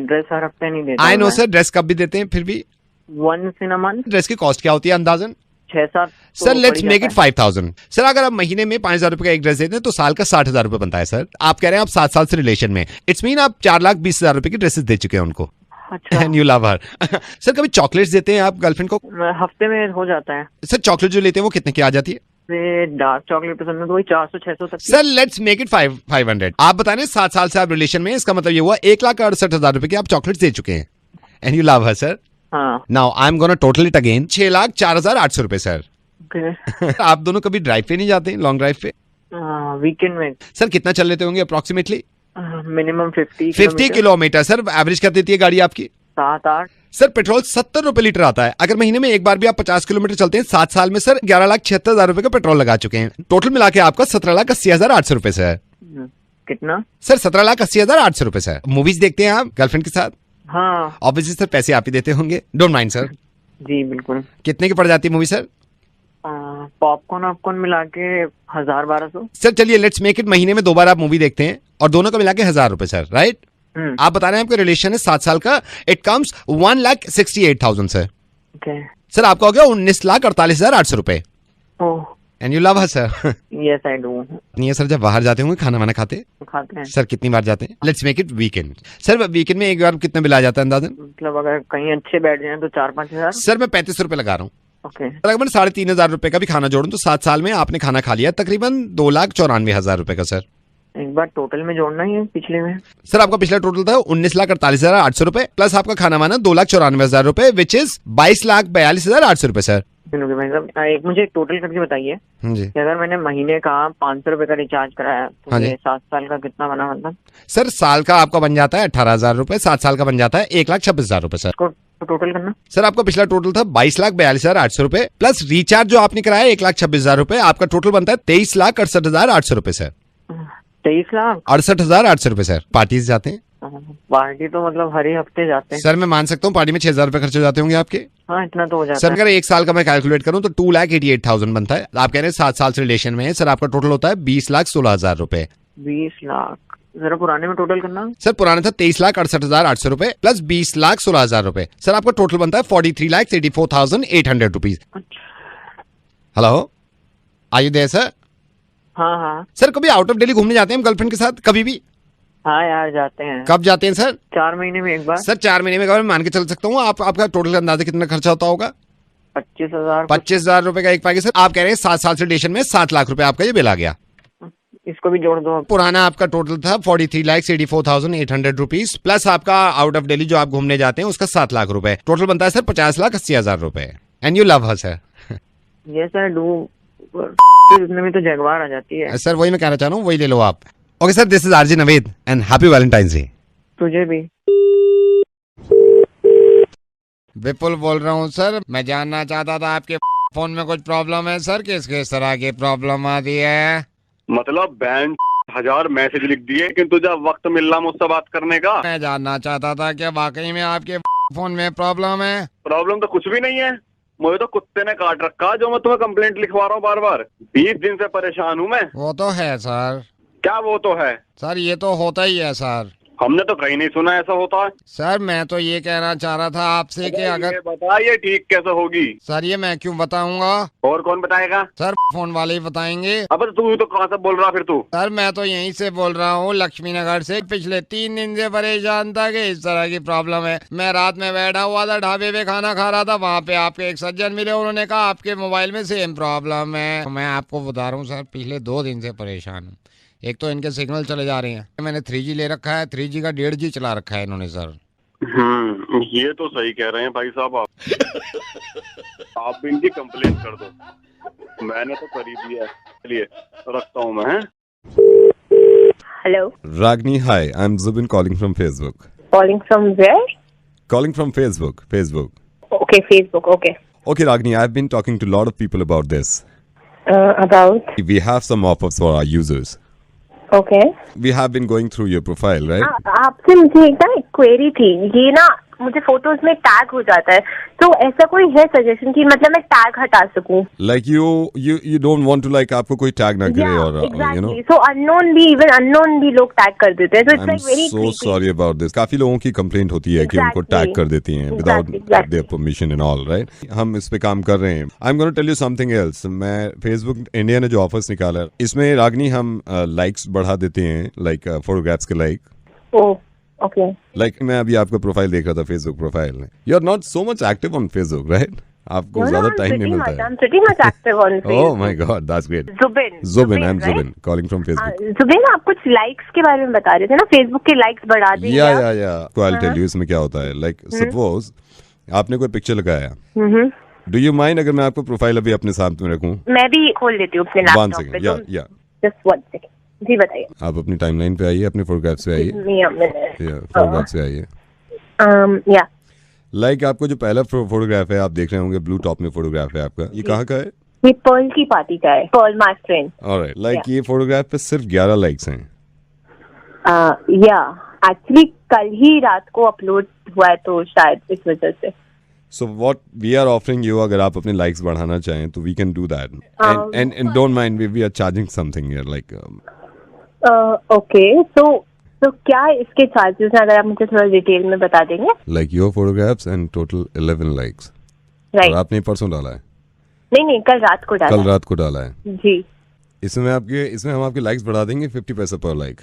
ड्रेस हर हफ्ते नहीं देता। आई नो सर, ड्रेस कब भी देते हैं फिर भी? once in a month। Dress की कॉस्ट क्या होती है अंदाजन? 6-7। Sir let's make it 5,000। Sir अगर आप महीने में 5,000 रुपए का एक ड्रेस देते हैं तो साल का 60,000 रुपए बनता है सर। आप कह रहे हैं आप 7 साल से रिलेशन में, इट्स मीन आप 4,20,000 रुपए की ड्रेसेस दे चुके हैं उनको। अच्छा। And you love her. Sir कभी चॉकलेट्स देते हैं आप गर्लफ्रेंड को? हफ्ते में हो जाता है। सर चॉकलेट जो लेते हैं वो कितने की आ जाती है? डार्क चॉकलेट पसंद है तो वही 400-600 तक। Sir let's make it 500। आप बता रहे हैं 7 साल से आप रिलेशन में, इसका मतलब ये हुआ 1,68,000 रुपए के आप चॉकलेट्स दे चुके हैं। And you love her sir? हाँ। Now I am gonna total it again, 6,04,800 रुपए सर। ओके। आप दोनों कभी ड्राइव पे नहीं जाते, लॉन्ग ड्राइव पे? वीकेंड में। सर कितना चल लेते होंगे approximately? Minimum 50 kilometre. Sir average कर देती है गाड़ी आपकी? 7-8। सर पेट्रोल 70 रुपए लीटर आता है। अगर महीने में एक बार भी आप 50 किलोमीटर चलते हैं, 7 साल में सर 11,76,000 रुपए का पेट्रोल लगा चुके हैं। टोटल मिला के आपका 17,80,800 रुपए से है। कितना? सर 17,80,800 रुपए से है। मूवीज देखते हैं आप गर्लफ्रेंड के साथ? हाँ। ऑब्वियसली सर पैसे आप ही देते होंगे, डोंट माइंड सर। जी बिल्कुल। कितने की पड़ जाती है मूवी सर? पॉपकॉर्न वॉपकॉर्न मिला के 1,000-1,200। सर चलिए लेट्स मेक इट, महीने में 2 बार आप मूवी देखते हैं और दोनों का मिला के 1,000 रुपए सर, राइट? आप बता रहे हैं आपका रिलेशन है 7 साल का, it comes 1,68,000 sir. Okay. Sir आपका हो गया 19,48,800 रुपए। Oh. And you love her sir? Yes I do. नहीं है सर, जब बाहर जाते होंगे खाना वाना खाते हैं सर, कितनी बार जाते हैं? Let's make it weekend. Sir weekend में एक बार कितना बिल आ जाता है अंदाजन? मतलब अगर कहीं अच्छे बैठ जाए तो 4-5 हजार। सर मैं 35 रुपए लगा रहा हूँ। ओके। तकरीबन 3,500 रुपए का भी खाना जोड़ूं तो 7 साल में आपने खाना खा लिया तकरीबन 2,94,000 रुपए का सर। एक बार टोटल में जोड़ना ही है पिछले में। सर आपका पिछला टोटल था 19,48,800 रुपए प्लस आपका खाना वाना 2,94,000 रुपए विच इज 22,42,800 रुपए सर। सुनोगे भाई साहब, एक मुझे टोटल करके बताइए जी कि अगर मैंने महीने का 500 रुपए का रिचार्ज कराया तो हाँ जी। ये 7 साल का कितना बना मतलब? सर साल का आपका बन जाता है 18,000 रुपए, 7 साल का बन जाता है 1,26,000 रुपए सर। इसको टोटल करना। सर आपका पिछला टोटल था 22,42,800 रुपए प्लस रिचार्ज जो आपने कराया 1,26,000 रुपए, आपका टोटल बनता है 23,68,800 रुपए सर। 23 लाख 68,800 रुपए सर। पार्टीज जाते हैं पार्टी तो मतलब हर ही हफ्ते जाते हैं। सर, मैं मान सकता हूँ पार्टी में 6,000 रुपए खर्च हो जाते होंगे आपके। हाँ इतना तो हो जाता सर है। अगर एक साल का मैं कैलकुलेट करूँ तो 2,88,000 बनता है। आप कह रहे हैं 7 साल से रिलेशन में है सर, आपका टोटल होता है 20,16,000 रुपए। 20 लाख जरा पुराने में टोटल करना। सर पुराना था 23,68,800 रुपए प्लस 20,16,000 रुपए। सर आपका टोटल बनता है 43,84,800 rupees. Hello, are you there sir? हाँ हाँ सर कभी आउट ऑफ दिल्ली घूमने जाते हैं गर्लफ्रेंड के साथ कभी भी? हाँ यार जाते हैं। कब जाते हैं सर? 4 महीने में एक बार। सर 4 महीने में एक बार मान के चल सकता हूँ। आपका टोटल अंदाजा कितना खर्चा होता होगा? 25,000। 25,000 रुपए का एक पैकेज। सर आप कह रहे हैं 7 साल से रिलेशन में 7 लाख रुपए आपका ये बिल आ गया। इसको भी जोड़ दो। पुराना आपका टोटल था 43,84,800 रुपीज प्लस आपका आउट ऑफ दिल्ली जो आप घूमने जाते हैं उसका 7 लाख रुपए। टोटल बनता है सर 50,80,000 रुपए। And you love her sir? Yes I do. इतने में तो जगवार आ जाती है। सर वही मैं कहना चाह रहा हूँ, वही ले लो आप। Okay sir, this is RJ Naved and happy Valentine's day. तुझे भी। विपुल बोल रहा हूँ सर। मैं जानना चाहता था आपके फोन में कुछ प्रॉब्लम है सर? किस तरह की प्रॉब्लम आती है? मतलब बैंड 1000 मैसेज लिख दिए कि तुझे वक्त मिल रहा मुझसे बात करने का। मैं जानना चाहता था कि वाकई में आपके फोन में प्रॉब्लम है? प्रॉब्लम तो कुछ भी नहीं है, मुझे तो कुत्ते ने काट रखा जो मैं तुम्हें कंप्लेंट लिखवा रहा हूँ बार बार। 20 दिन से परेशान हूँ मैं। वो तो है सर। क्या वो तो है सर? ये तो होता ही है सर। हमने तो कहीं नहीं सुना ऐसा होता है। सर मैं तो ये कहना चाह रहा था आपसे कि अगर ये बता ये ठीक कैसे होगी? सर ये मैं क्यों बताऊंगा? और कौन बताएगा? सर फोन वाले ही बताएंगे। अब तू तो कहाँ से बोल रहा फिर तू? सर मैं तो यहीं से बोल रहा हूँ, लक्ष्मी नगर से। पिछले 3 दिन से परेशान था कि इस तरह की प्रॉब्लम है। मैं रात में बैठा हुआ था, ढाबे पे खाना खा रहा था, वहाँ पे आपके एक सज्जन मिले, उन्होंने कहा आपके मोबाइल में सेम प्रॉब्लम है। मैं आपको बता रहा हूँ सर, पिछले 2 दिन से परेशान हूँ। एक तो इनके सिग्नल चले जा रहे हैं, मैंने 3G ले रखा है, 3G का 1.5G चला रखा है इन्होंने सर। ये तो सही कह रहे हैं भाई साहब आप भी इनकी कंप्लेंट कर दो। मैंने तो कर ही दिया है। चलिए रखता हूँ मैं। Hello Ragni, hi. I'm Zubin calling from Facebook. Calling from where? Calling from Facebook. Facebook. Okay Facebook. Okay Okay, Ragni, I've been talking to a lot of people about this. About We have some offers for our users. Okay We have been going through your profile, right? आपसे मुझे एक ना query थी। ये ना मुझे photos में tag हो जाता है, तो ऐसा कोई है सजेशन कि मतलब मैं टैग हटा सकूं? Like you don't want to like आपको कोई टैग ना करे और you know. So unknown भी, even unknown भी लोग टैग कर देते हैं, so it's I'm like very so creepy. sorry about this. काफी लोगों की कंप्लेंट होती है कि उनको Exactly. टैग कर देती हैं without Exactly. their permission and all, right? हम इस पे काम कर रहे हैं. I'm going to tell you something else. मैं Facebook इंडिया ने जो ऑफर्स निकाला है, इसमें रागनी हम लाइक्स बढ़ा देते हैं, लाइक फोटोग्राफ्स के लाइक. Oh, okay. लाइक मैं अभी आपका प्रोफाइल देख रहा था फेसबुक प्रोफाइल में. You are not so much active on Facebook, right? आपको No, ज्यादा I'm टाइम नहीं pretty मिलता much. है. I'm pretty much active on Oh Facebook. my God, that's great. Zubin. Zubin, I'm right? Zubin, calling from Facebook. Zubin, आप कुछ likes के बारे में बता रहे थे ना, फेसबुक के लाइक्स बढ़ा देंगे Yeah, आप? yeah. So I'll tell you इसमें क्या होता है. Like suppose आपने कोई पिक्चर लगाया. हम्म। Do you mind अगर मैं आपको प्रोफाइल अभी अपने साथ में रखूं? मैं भी खोल लेती हूँ अपने One लैपटॉप पे। second. Yeah. Just 1 second. जी बताइए। आप अपनी टाइमलाइन पे आइए, अपने फोटोग्राफ्स पे आइए. Yeah, minute. फोटोग्राफ्स पे आइए. Yeah. लाइक आपको जो पहला फोटोग्राफ है आप देख रहे होंगे, ब्लू टॉप में फोटोग्राफ है आपका. ये कहाँ का है? ये पर्ल की पार्टी का है, पर्ल मास्टरेन। ऑलराइट. लाइक ये फोटोग्राफ पे सिर्फ 11 लाइक्स हैं. या एक्चुअली कल ही रात को अपलोड हुआ है, तो शायद इस वजह से। So what we are offering you, अगर आप अपने likes बढ़ाना चाहें तो we can do that. And don't mind, we are charging something here like. Okay, तो क्या इसके चार्जेस हैं, अगर आप मुझे थोड़ा डिटेल में बता देंगे? Like your photographs and total 11 likes. Right. और आपने परसों डाला है? नहीं, कल रात को डाला। कल रात को डाला है जी। इसमें हम आपके likes बढ़ा देंगे 50 पैसे पर like.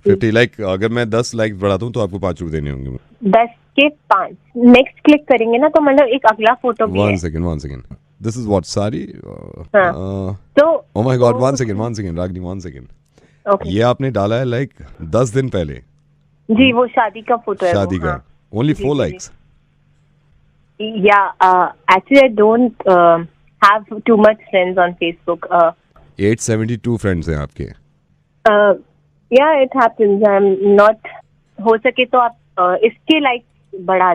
50 like अगर मैं 10 likes बढ़ाता हूँ तो आपको 5 रुपए देने होंगे. 10 के 5 नेक्स्ट क्लिक करेंगे ना, तो मतलब एक अगला फोटो भी है। One second. This is what सारी तो oh my God, one second Ragini, one second. Okay ये आपने डाला है लाइक 10 दिन पहले, जी, वो शादी का फोटो है। शादी का। ओनली 4 जी। लाइक्स। या actually I don't have too much friends on Facebook. 872 friends हैं आपके। या it happens, I am not. हो सके तो आप इसके लाइक बढ़ा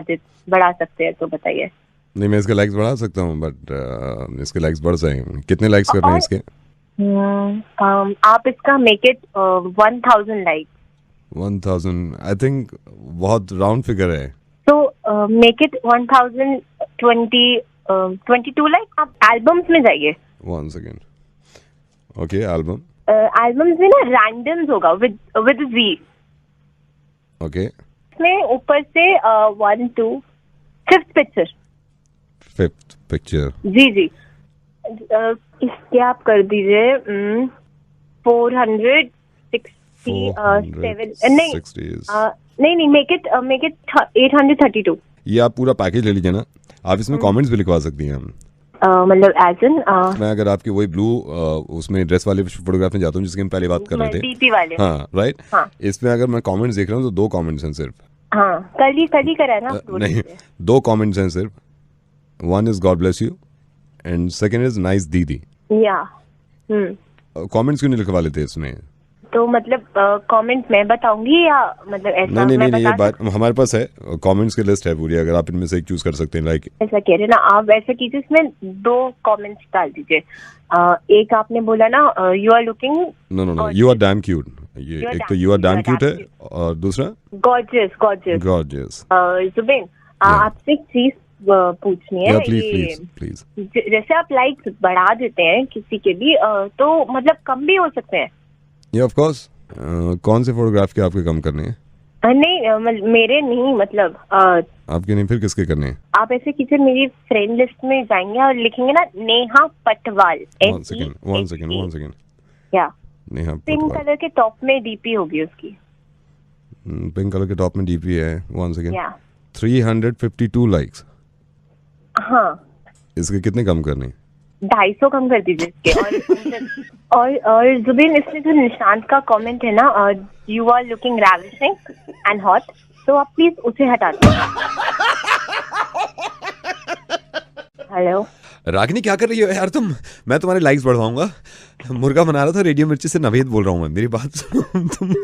सकते हैं, तो बताइए। नहीं, मैं इसके लाइक्स बढ़ा सकता हूँ, बट इसके लाइक्स बढ़ जाएंगे। कितने लाइक्स करने हैं इसके? आप इसका make it 1000 like. 1000 I think बहुत राउंड फिगर है। तो मेक इट 1022 लाइक। आप एल्बम्स में जाइए। 1 सेकंड। Okay, album. एल्बम्स में ना रैंडम्स होगा विद वी। ओके, इसमें ऊपर से 1 2 5th पिक्चर। जी। इसके आप कर दीजिए 467। नहीं, मेक इट 832। ये आप पूरा पैकेज ले लीजिए ना। आप इसमें कमेंट्स भी लिखवा सकती हैं। मतलब एज इन मैं अगर आपके वही ब्लू उसमें ड्रेस वाले फोटोग्राफ में जाता हूँ जिसकी हम पहले बात कर रहे थे, डीपी वाले। हाँ राइट। हाँ। इसमें अगर मैं कमेंट्स देख रहा हूँ तो 2 कमेंट्स हैं सिर्फ। हाँ, कल ही करा है ना upload नहीं, से। 2 कमेंट्स हैं सिर्फ। One is God bless you and second is nice दीदी। या कमेंट्स क्यों नहीं लिखवा लेते इसमें? तो मतलब कमेंट मैं बताऊंगी या मतलब ऐसा? नहीं, मैं ये बता बात हमारे पास है, कमेंट्स की लिस्ट है पूरी। अगर आप इनमें से एक चूज कर सकते हैं, लाइक ऐसा कह रहे ना आप, ऐसा कीजिए इसमें 2 कमेंट्स डाल दीजिए। एक आपने बोला ना you are looking no you are damn cute. ये एक तो यू आर डैम क्यूट है और दूसरा गॉर्जियस। जुबेन, आपसे एक चीज पूछनी है। प्लीज। जैसे आप लाइक्स बढ़ा देते हैं किसी के भी, तो मतलब कम भी हो सकते हैं? Of course. कौन से फोटोग्राफ के आपके कम करने हैं? नहीं, मेरे नहीं, मतलब आपके नहीं, फिर किसके करने हैं? आप ऐसे कीजिए, मेरी फ्रेंड लिस्ट में जाएंगे और लिखेंगे ना नेहा पटवाल। One second. या नेहा पिंक पटवाल। कलर के टॉप में डीपी होगी उसकी। पिंक कलर के टॉप में डीपी है। 1 सेकंड। या 352 लाइक्स। हाँ, इसके कितने कम करने हैं? 250 कम कर दीजिए इसके। और जुबिन, इसमें जो निशांत का कमेंट है ना, you are looking ravishing and hot, तो आप प्लीज उसे हटा दीजिए। हेलो रागिनी, क्या कर रही हो यार तुम? मैं तुम्हारे लाइक्स बढ़वाऊंगा। मुर्गा बना रहा था रेडियो मिर्ची से। नवेद बोल रहा हूँ मैं, मेरी बात सुनो तुम।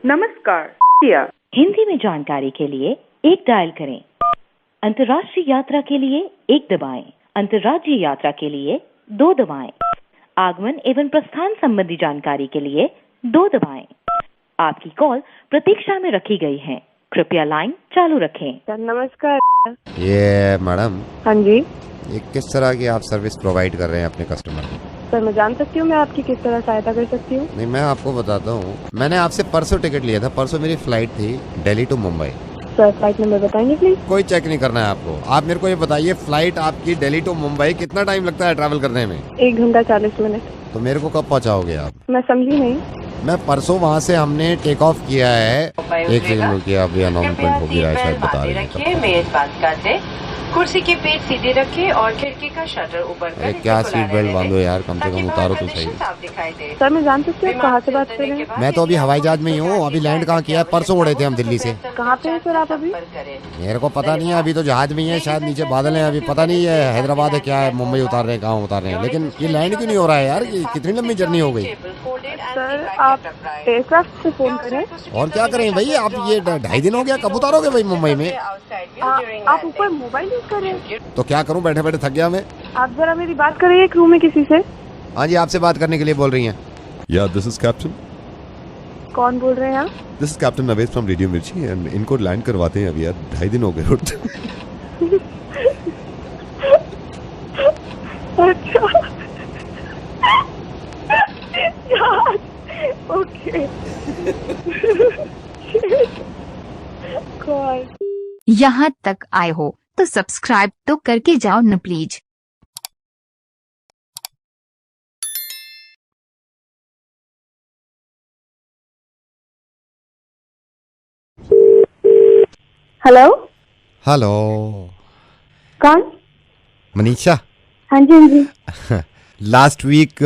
नमस्कार, हिंदी में जानकारी के लिए 1 डायल करें। अंतर्राष्ट्रीय यात्रा के लिए 1 दबाएं। अंतर्राज्यीय यात्रा के लिए 2 दबाएं। आगमन एवं प्रस्थान संबंधी जानकारी के लिए 2 दबाएं। आपकी कॉल प्रतीक्षा में रखी गई है, कृपया लाइन चालू रखें। सर नमस्कार। ये मैडम, हाँ जी ये किस तरह की आप सर्विस प्रोवाइड कर रहे हैं अपने कस्टमर को? सर, मैं जान सकती हूँ मैं आपकी किस तरह सहायता कर सकती हूँ? नहीं, मैं आपको बताता हूँ। मैंने आपसे परसों टिकट लिया था। परसों मेरी फ्लाइट थी Delhi to Mumbai. Sir flight number बताएंगे प्लीज? कोई चेक नहीं करना है आपको। आप मेरे को ये बताइए, फ्लाइट आपकी दिल्ली टू मुंबई कितना टाइम लगता है ट्रैवल करने में? 1 घंटा 40 मिनट। तो मेरे को कब पहुँचाओगे आप? मैं समझी नहीं। मैं परसों वहाँ से हमने टेक ऑफ किया है। एक सेकंड रुकिए, अभी अनाउंसमेंट हो गया है शायद, बता रहे हैं। मेजबान काटे, कुर्सी की पीठ सीधी रखिए और खिड़की का शटर ऊपर अरे क्या सीट बेल्ट बांधो यार, कम से कम उतारो तो सही। सर मैं जान सकती हूँ कहाँ से बात कर रहे हैं? मैं तो अभी हवाई जहाज में ही हूँ। अभी लैंड कहाँ किया है? परसों उड़े थे हम दिल्ली से। कहाँ पे हैं सर आप अभी? मेरे को पता नहीं है, अभी तो जहाज में ही है। शायद नीचे बादल हैं, अभी पता नहीं है हैदराबाद है क्या है, मुंबई उतार रहे हैं, कहाँ उतार रहे हैं। लेकिन ये लैंड क्यों नहीं हो रहा है यार? ये कितनी लंबी जर्नी हो गई। सर आप एयरक्राफ्ट से फोन करें। और क्या करें भाई, आप ये 2.5 दिन हो गया, कब उतारोगे भाई मुंबई में? आप ऊपर मोबाइल यूज कर रहे हैं? तो क्या करूं, बैठे बैठे थक गया मैं। आप जरा मेरी बात करिए एक रूम में किसी से। हाँ जी, आपसे बात करने के लिए बोल रही हैं। या दिस इज कैप्टन। कौन बोल रहे हैं आप? This is captain Naved from radio मिर्ची एंड इनको लैंड करवाते हैं अभी यार। 2.5 दिन हो गए। अच्छा ओके। यहाँ तक आए हो तो सब्सक्राइब तो करके जाओ न प्लीज। हेलो हेलो कौन? मनीषा हाँ जी हाँ जी. Last week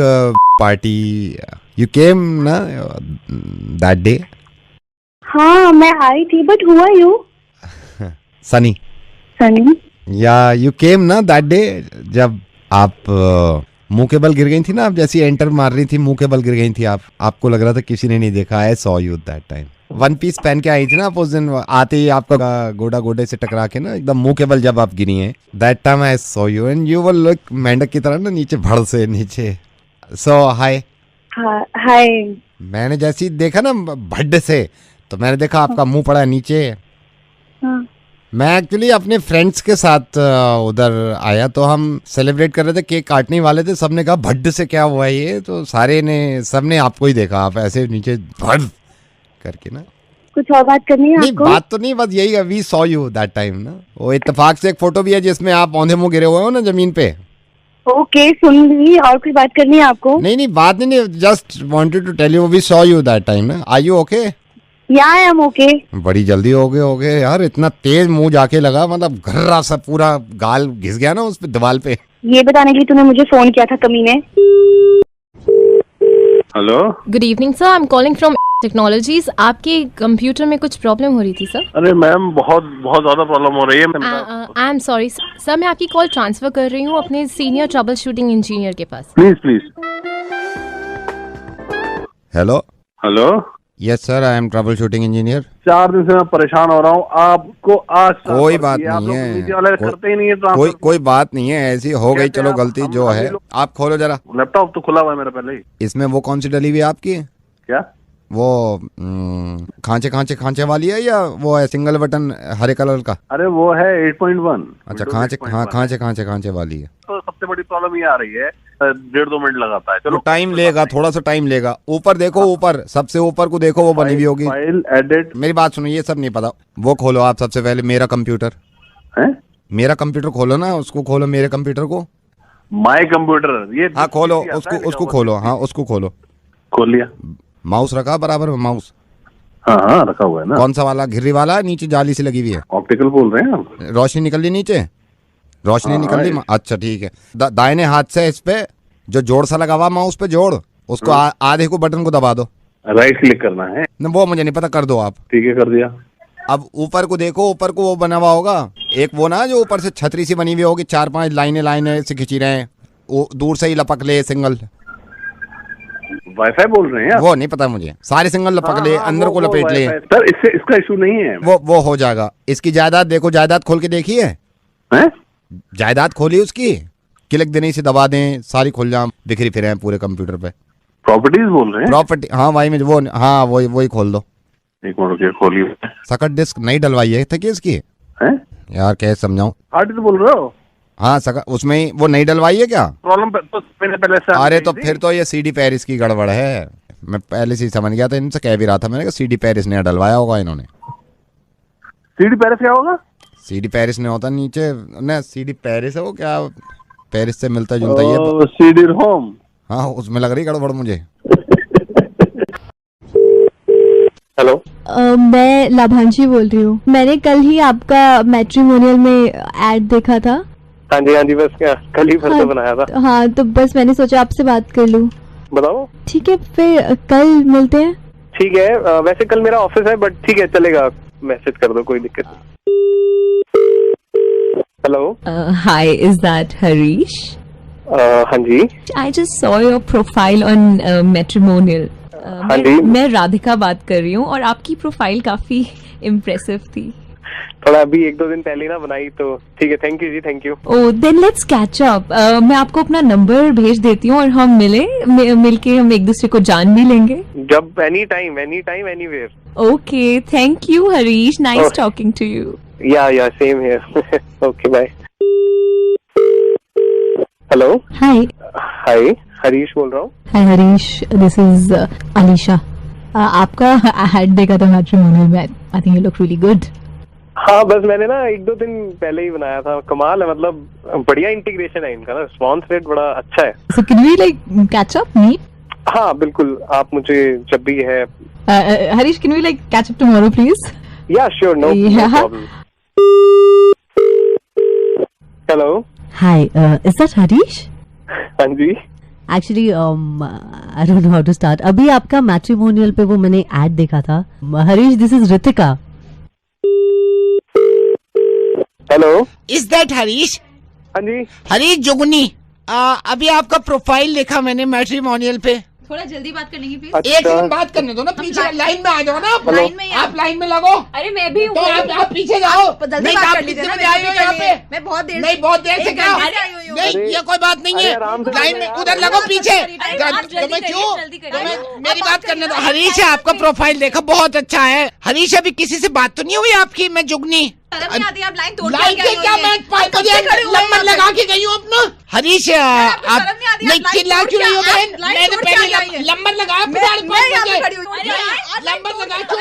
party you came ना दैट डे हाँ मैं आई थी बट हुआ यू सनी सनी. या यू केम ना दैट डे जब आप मुंह के बल गिर गई थी ना, आप जैसी एंटर मार रही थी मुंह के बल गिर गई थी आप, आपको लग रहा था किसी ने नहीं देखा. I saw you that time. One piece पहन के आई थी ना आप उस दिन, आते ही आपका गोडा गोडे से टकरा के ना एकदम मुंह के बल जब आप गिरी हैं. That time I saw you and you were look मेंढक की तरह ना नीचे भड़ से नीचे. सो हाय. हाय. मैंने जैसे ही देखा ना भड्ड से तो मैंने देखा आपका मुंह पड़ा नीचे. हाँ. मैं एक्चुअली अपने फ्रेंड्स के साथ उधर आया तो हम सेलिब्रेट कर रहे थे, केक काटने वाले थे. सबने कहा भड्ड से क्या हुआ ये, तो सबने आपको ही देखा, आप ऐसे नीचे भड़ करके ना. कुछ और बात करनी है नहीं आपको? बात तो नहीं, बस यही है, we saw you that time ना. वो इत्तेफाक से एक फोटो भी है जिसमें आप औंधे मुंह गिरे हुए हो ना जमीन पे. ओके सुन ली. और कुछ बात करनी है आपको? नहीं बात नहीं, just wanted to tell you we saw you that time ना. Are you okay? Yeah I M okay. बड़ी जल्दी हो गए यार, इतना तेज मुंह जाके लगा, मतलब घर्रा सा पूरा गाल घिस गया ना उस पे दीवार पे. ये बताने के लिए तूने मुझे फोन किया था कमीने. Hello. Good evening sir, I am calling from technologies. आपके कंप्यूटर में कुछ प्रॉब्लम हो रही थी सर? अरे मैम बहुत ज्यादा प्रॉब्लम हो रही है. आई एम सॉरी सर, मैं आपकी कॉल ट्रांसफर कर रही हूँ अपने सीनियर ट्रबल शूटिंग इंजीनियर के पास. Please. Hello. Hello. Yes sir, I am troubleshooting engineer. 4 दिन से मैं परेशान हो रहा हूँ. आपको आज कोई बात नहीं है, करते ही नहीं है. कोई बात नहीं है, ऐसी हो गई, चलो गलती जो है. आप खोलो जरा. लैपटॉप तो खुला हुआ है मेरा पहले ही. इसमें वो कौन सी डली हुई है आपकी? क्या वो खांचे वाली है या वो है सिंगल बटन हरे कलर का? अरे वो है 8.1. अच्छा खांचे वाली है. तो सबसे बड़ी प्रॉब्लम ये आ रही है 1.5-2 मिनट लगाता है. चलो टाइम लेगा, थोड़ा सा टाइम लेगा. ऊपर देखो, ऊपर सबसे ऊपर को देखो, वो बनी हुई होगी फाइल एडिट. मेरी बात सुनो, ये सब नहीं पता. वो खोलो आप सबसे पहले मेरा कंप्यूटर है. मेरा कंप्यूटर खोलो ना, उसको खोलो मेरे कंप्यूटर को. माय कंप्यूटर ये. हाँ खोलो उसको खोलो. हाँ उसको खोलो. खोल लिया. माउस रखा बराबर में? माउस हाँ रखा हुआ है ना. कौन सा वाला? घिर्री वाला? नीचे जाली से लगी हुई है? ऑप्टिकल बोल रहे हैं आप? रोशनी निकल ली नीचे? रोशनी निकल ली. अच्छा ठीक है. दाहिने हाथ से इस पे जो जोड़ सा लगा हुआ माउस पे जोड़, उसको आधे को बटन को दबा दो. राइट क्लिक करना है. वो मुझे नहीं पता, कर दो आप. ठीक है कर दिया. अब ऊपर को देखो, ऊपर को वो बना हुआ होगा एक, वो ना जो ऊपर से छतरी सी बनी हुई होगी, 4-5 लाइनें से खींची रहे हैं, वो दूर से ही लपक ले सिंगल. वाईफाई बोल रहे हैं? वो नहीं पता मुझे. सारे सिंगल लपक ले, अंदर को लपेट ले. सर इससे इसका इशू नहीं है. वो हो जाएगा. इसकी जायदाद देखो, जायदाद खोल के देखी है? जायदाद खोली उसकी, क्लिक देने से दबा दें, सारी खुल जाए, बिखरी फिरे हैं पूरे कंप्यूटर पे. प्रॉपर्टीज बोल रहे हैं? प्रॉपर्टी हाँ भाई, वो हाँ वही खोल दो. एक मिनट खोलिए. सकट डिस्क नहीं डलवाई है कि इसकी? यार कैसे समझाऊं. हार्ड डिस्क बोल रहे हो? हाँ सकट उसमें ही वो नहीं डलवाई है क्या? प्रॉब्लम तो मैंने पहले से. अरे तो फिर तो ये सीडी पेरिस की गड़बड़ है. मैं पहले से ही समझ गया था, इनसे कह भी रहा था मैंने, सीडी पेरिस ने डलवाया होगा इन्होंने. सीडी पेरिस क्या होगा? सीडी पेरिस ने होता नीचे ना, सीडी पेरिस है वो क्या, पेरिस से मिलता जुलता ये सीडी रोम. हाँ उसमें लग रही गड़बड़ मुझे. हेलो. मैं लाभांशी बोल रही हूँ. मैंने कल ही आपका मैट्रिमोनियल में एड देखा था. हाँ जी बस क्या कल ही फिर से बनाया था. हाँ तो बस मैंने सोचा आपसे बात कर लूँ. बताओ. ठीक है फिर कल मिलते हैं. ठीक है. वैसे कल मेरा ऑफिस है बट ठीक है चलेगा, मैसेज कर दो, कोई दिक्कत नहीं. Hello. Hi, is that Harish? हाँ जी. I just saw your profile on matrimonial. हाँ जी. मैं राधिका बात कर रही हूँ और आपकी प्रोफाइल काफी इम्प्रेसिव थी. थोड़ा अभी 1-2 दिन पहले ना बनाई तो ठीक है. थैंक यू जी. Thank you. Oh then let's catch up. मैं आपको अपना नंबर भेज देती हूँ और हम मिलके हम एक दूसरे को जान भी लेंगे. जब any time anywhere. Okay thank you Harish. Nice talking to you. Yeah same here. Okay bye. Hello. Hi Harish बोल रहा हूँ. Hi Harish, this is Alisha. आपका एड देखा था मैट्रिमोनियल में. I think you look really good. हाँ बस मैंने ना 1-2 दिन पहले ही बनाया था. कमाल है, मतलब बढ़िया इंटीग्रेशन है इनका ना. रिस्पॉन्स रेट बड़ा अच्छा है. So can we like catch up, meet? हाँ बिल्कुल, आप मुझे जब भी है. Harish, can we like catch up tomorrow, please? Yeah, sure, no problem. Hello. Hi, is that Harish? हाँ जी। Actually, I don't know how to start. अभी आपका मैट्रिमोनियल पे वो मैंने एड देखा था. Harish, this is Ritika. Hello. Is that Harish? हाँ जी। हरीश जुगनी, अभी आपका प्रोफाइल देखा मैंने मैट्रिमोनियल पे. थोड़ा जल्दी बात करने की प्लीज. अच्छा। एक दिन बात करने दो ना, पीछे लाइन में आ जाओ ना. लाइन में आप लाइन में लगो. अरे मैं भी हूँ. तो आप पीछे जाओ. जल्दी नहीं, बात आप कर लीजिए ना. कितने बजे आए हो यहाँ पे? मैं बहुत देर नहीं, बहुत देर से क्या? नहीं, ये कोई बात नहीं है. लाइन में उधर लगो पीछे. तुम्हें क्यों? मेरी बात करने दो. हरीश है, आपका प्रोफाइल देखा, बहुत अच्छा है. हरीश, अभी किसी से बात तो नहीं हुई आपकी? मैं जुगनी. शर्म नहीं आती? आप लाइन तोड़ लाइन से क्या, मैं 5 बजे नंबर लगा के गई हूँ अपना. हरीश, आप नहीं चिल्ला क्यों रही हो बहन? मैंने पहले नंबर लगाया. नंबर लगा क्यों?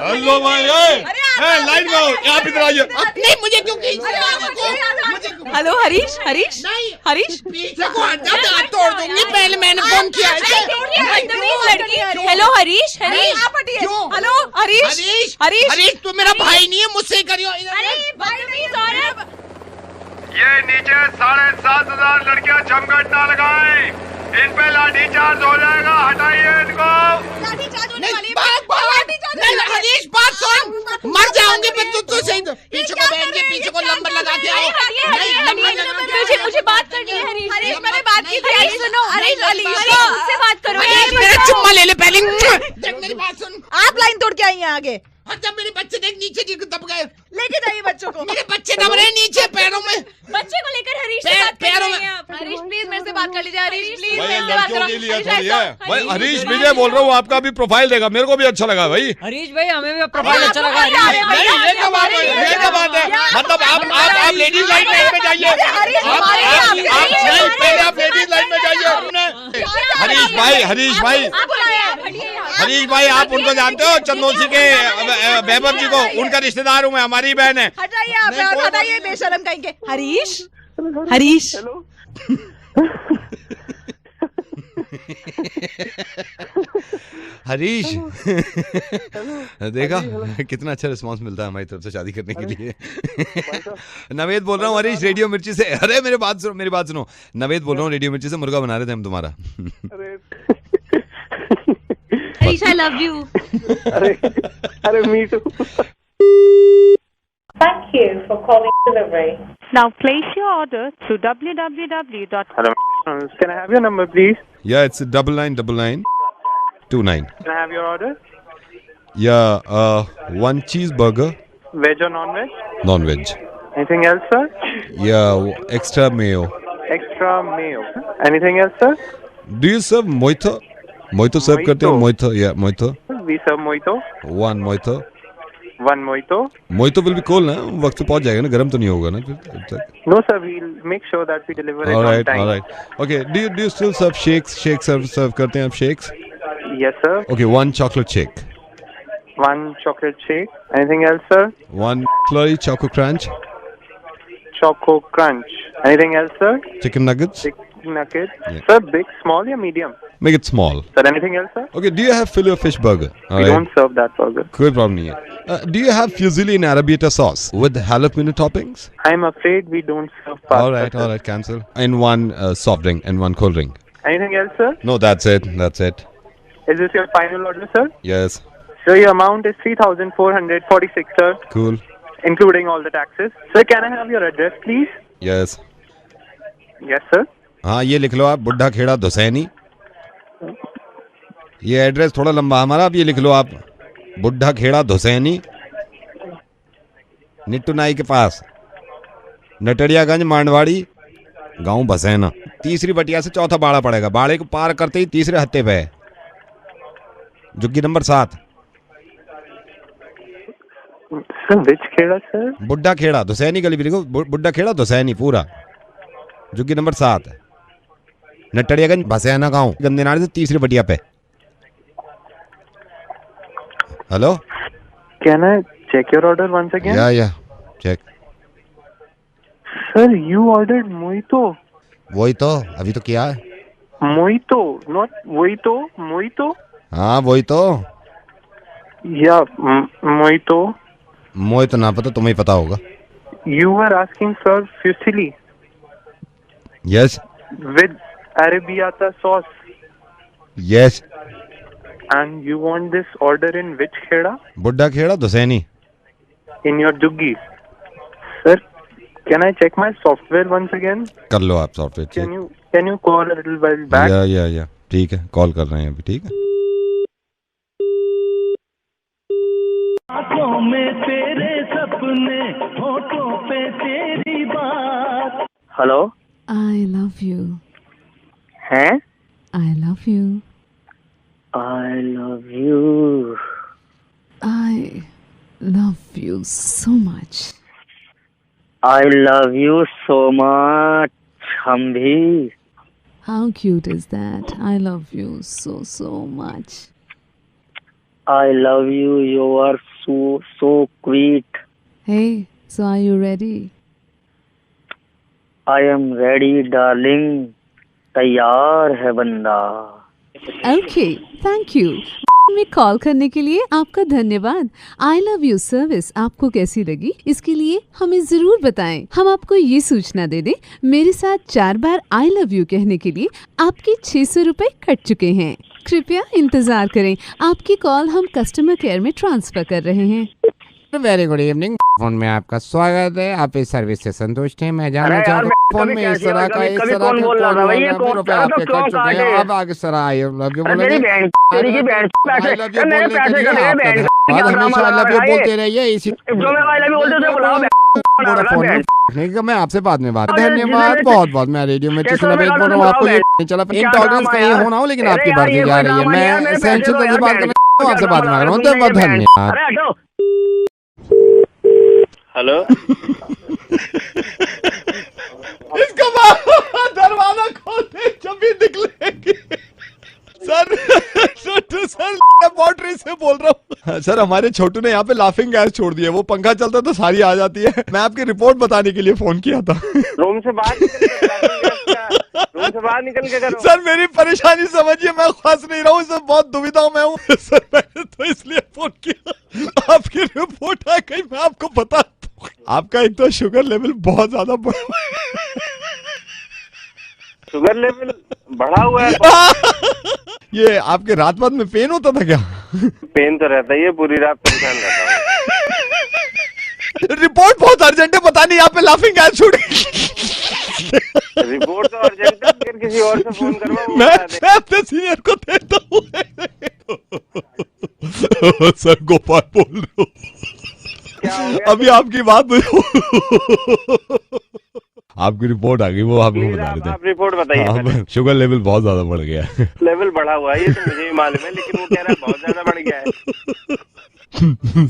हेलो भाई, लाइन में आप इधर आइए. नहीं, मुझे क्यों? हेलो हरीश. हरीश नहीं, हरीश पीछे को हटा, दांत तोड़ दूंगी. पहले मैंने फोन किया. हेलो हरीश. हरीश हेलो हरीश. हरीश तू मेरा भाई नहीं है, मुझसे करियो. ये नीचे 7,500 लड़कियां चमकट ना लगाएं. इन पे लाठी चार्ज हो जाएगा. हटाइए इनको. हरीश बात सुन, मर जाऊंगी मैं. तू सही पीछे को बैठ के पीछे को नंबर लगा के आओ. मुझे बात करनी है हरीश. हरीश मैंने बात की थी. सुनो मुझसे बात करो. मेरा चुम्मा ले ले पहले. मेरी बात सुन. आप लाइन तोड़ के आई हैं आगे. जब मेरे बच्चे देख नीचे जी दब गए. लेके जाइए बच्चों को. मेरे बच्चे दब रहे नीचे पैरों में. बच्चे को लेकर हरीश से बात पैरों में. हरीश प्लीज मेरे से बात कर लीजिए. हरीश प्लीज भाई लड़कियों के लिए थोड़ी है भाई. हरीश विजय बोल रहा हूँ, आपका भी प्रोफाइल देखा, मेरे को भी अच्छा लगा भाई. हरीश भाई हमें भी प्रोफाइल अच्छा लगा. ये क्या बात है? मतलब आप लेडीज लाइन में जाइए. पहले आप लेडीज लाइन में जाइए. हरीश भाई आप उनको जानते हो? चंदोसी के वैभव जी को, उनका रिश्तेदार हूँ मैं, हमारी बहन है. हटाइए आप, हटाइए बेशरम कहेंगे. हरीश हरीश हरीश देखा कितना अच्छा रिस्पांस मिलता है हमारी तरफ से शादी करने के लिए. नवेद बोल रहा हूँ हरीश, रेडियो मिर्ची से. अरे मेरी बात सुनो. नवेद बोल रहा हूँ, रेडियो मिर्ची से मुर्गा बना रहे थे हम तुम्हारा. Harish I love you. अरे me too. Thank you for calling delivery. Now place your order through www. Hello, can I have your number, please? Yeah, it's 999929. Can I have your order? Yeah, one cheeseburger. Veg or non-veg? Non-veg. Anything else, sir? Yeah, extra mayo. Extra mayo. Anything else, sir? Do you serve mojito? Mojito serve करते हो? Mojito, yeah, mojito. We serve mojito. One mojito. One mojito. Mojito will be cold ना, वक्त पे पहुंच जाएगा ना, गर्म तो नहीं होगा ना फिर तक. No sir, we'll make sure that we deliver it on time. All right. Okay, do you still serve shakes? Shakes serve करते हैं आप shakes? Yes sir. Okay, one chocolate shake. One chocolate shake. Anything else, sir? One flurry choco crunch. Choco crunch. Anything else, sir? Chicken nuggets. Chicken nuggets. Yeah. Sir, big, small, or medium? Make it small. Sir, anything else, sir? Okay, do you have filet of fish burger? We don't serve that burger. कोई problem नहीं है. Do you have fusilli in arrabbiata sauce with jalapeno toppings? I'm afraid we don't serve pasta. All right, cancel. And one soft drink and one cold drink. Anything else, sir? No, that's it. Is this your final order, sir? Yes. So your amount is 3,446, sir. Cool. Including all the taxes. Sir, can I have your address, please? Yes. Yes, sir. हाँ ये लिख लो आप, बुड्ढा खेड़ा धुसैनी. ये address थोड़ा लंबा हमारा, अब ये लिख लो आप, बुड्ढा खेड़ा धुसैनी, निट्टू नाई के पास, नटड़ियागंज मांडवाड़ी, गांव बसैना. तीसरी बटिया से चौथा बाड़ा पड़ेगा. बाड़े को पार करते ही तीसरे हत्ते पे है, झुग्गी नंबर 7. खेड़ा सर? बुड्ढा खेड़ा धुसैनी गली भी लिखो, बुड्ढा खेड़ा धुसैनी पूरा, झुग्गी नंबर 7, नटड़ियागंज बसैना गांव, गंदे नाले से तीसरी बटिया पे. Hello, Can I check your order once again? Yeah, check. Sir, you ordered mojito. वही तो अभी तो क्या है? Mojito, not mojito, mojito. हाँ वही तो. Yeah, mojito. मोए तो ना पता, तुम्हें पता होगा। You were asking for fusilli yes with arrabbiata sauce yes. and you want this order in which kheda? बुड्ढा Kheda दुसैनी। In your juggi. Sir, can I check my software once again? कर लो आप software check. Can you call a little while back? या ठीक है, call कर रहे हैं अभी। ठीक है। आँखों में तेरे सपने, होठों पे तेरी बात। हेलो। I love you. हैं? I love you. I love you. I love you so much. I love you so much. हम भी। How cute is that? I love you so much. I love you. You are so sweet. Hey, so are you ready? I am ready, darling. तैयार है बंदा। Okay, thank you. में call करने के लिए आपका धन्यवाद। आई लव यू सर्विस आपको कैसी लगी, इसके लिए हमें जरूर बताएं। हम आपको ये सूचना दे दें, मेरे साथ 4 बार आई लव यू कहने के लिए आपके 600 रुपए कट चुके हैं। कृपया इंतजार करें, आपकी कॉल हम कस्टमर केयर में ट्रांसफर कर रहे हैं। Very good evening. फोन में आपका स्वागत है। आप इस सर्विस से संतुष्ट हैं? मैं जानना चाहता हूँ फोन में इस तरह का रुपए आपके कट चुके हैं। अब आगे सर आई लव यू बोलेंगे। हमेशा लव यू बोलते रहिए। इसी मैं आपसे बाद में बात। धन्यवाद बहुत बहुत। मैं रेडियो में बोल रहा हूँ, आपको ये नहीं चला इंटॉलरेंस कहीं होना हो, लेकिन आपकी बढ़ती जा रही है। मैं सेंचुरी से बात करना आपसे बात कर रहा हूँ। तो धन्यवाद। हेलो। इसका दरवाजा खोल दे जब भी निकलेंगे। सर छोटू सर लैबोरेटरी से बोल रहा हूँ। सर हमारे छोटू ने यहाँ पे लाफिंग गैस छोड़ दी है, वो पंखा चलता तो सारी आ जाती है। मैं आपकी रिपोर्ट बताने के लिए फोन किया था। रूम से बाहर निकल के करो। सर मेरी परेशानी समझिए, मैं फंस नहीं रहा हूँ, सर बहुत दुविधा में हूँ। सर मैंने तो इसलिए फोन किया, आपकी रिपोर्ट आ गई, मैं आपको बता दूं। आपका एक तो शुगर लेवल बहुत ज्यादा बढ़ा। शुगर लेवल बढ़ा हुआ है। ये आपके रात बाद में पेन होता था क्या? पेन तो रहता ही है, पूरी रात परेशान रहता हूँ। रिपोर्ट बहुत अर्जेंट है, पता नहीं यहाँ पे लाफिंग गैस छूट गई। रिपोर्ट तो अर्जेंट है, फिर किसी और से फोन करवाओ। मैं अपने सीनियर को देता हूँ। सर गोपाल बोल रहा हूँ। अभी आपकी बात आपकी रिपोर्ट आ गई, वो आपको बता रहे थे। आप रिपोर्ट बताइए। शुगर लेवल बहुत ज्यादा बढ़ गया है। लेवल बढ़ा हुआ है, ये तो मुझे भी मालूम है, लेकिन वो कह रहा है बहुत ज्यादा बढ़ गया है।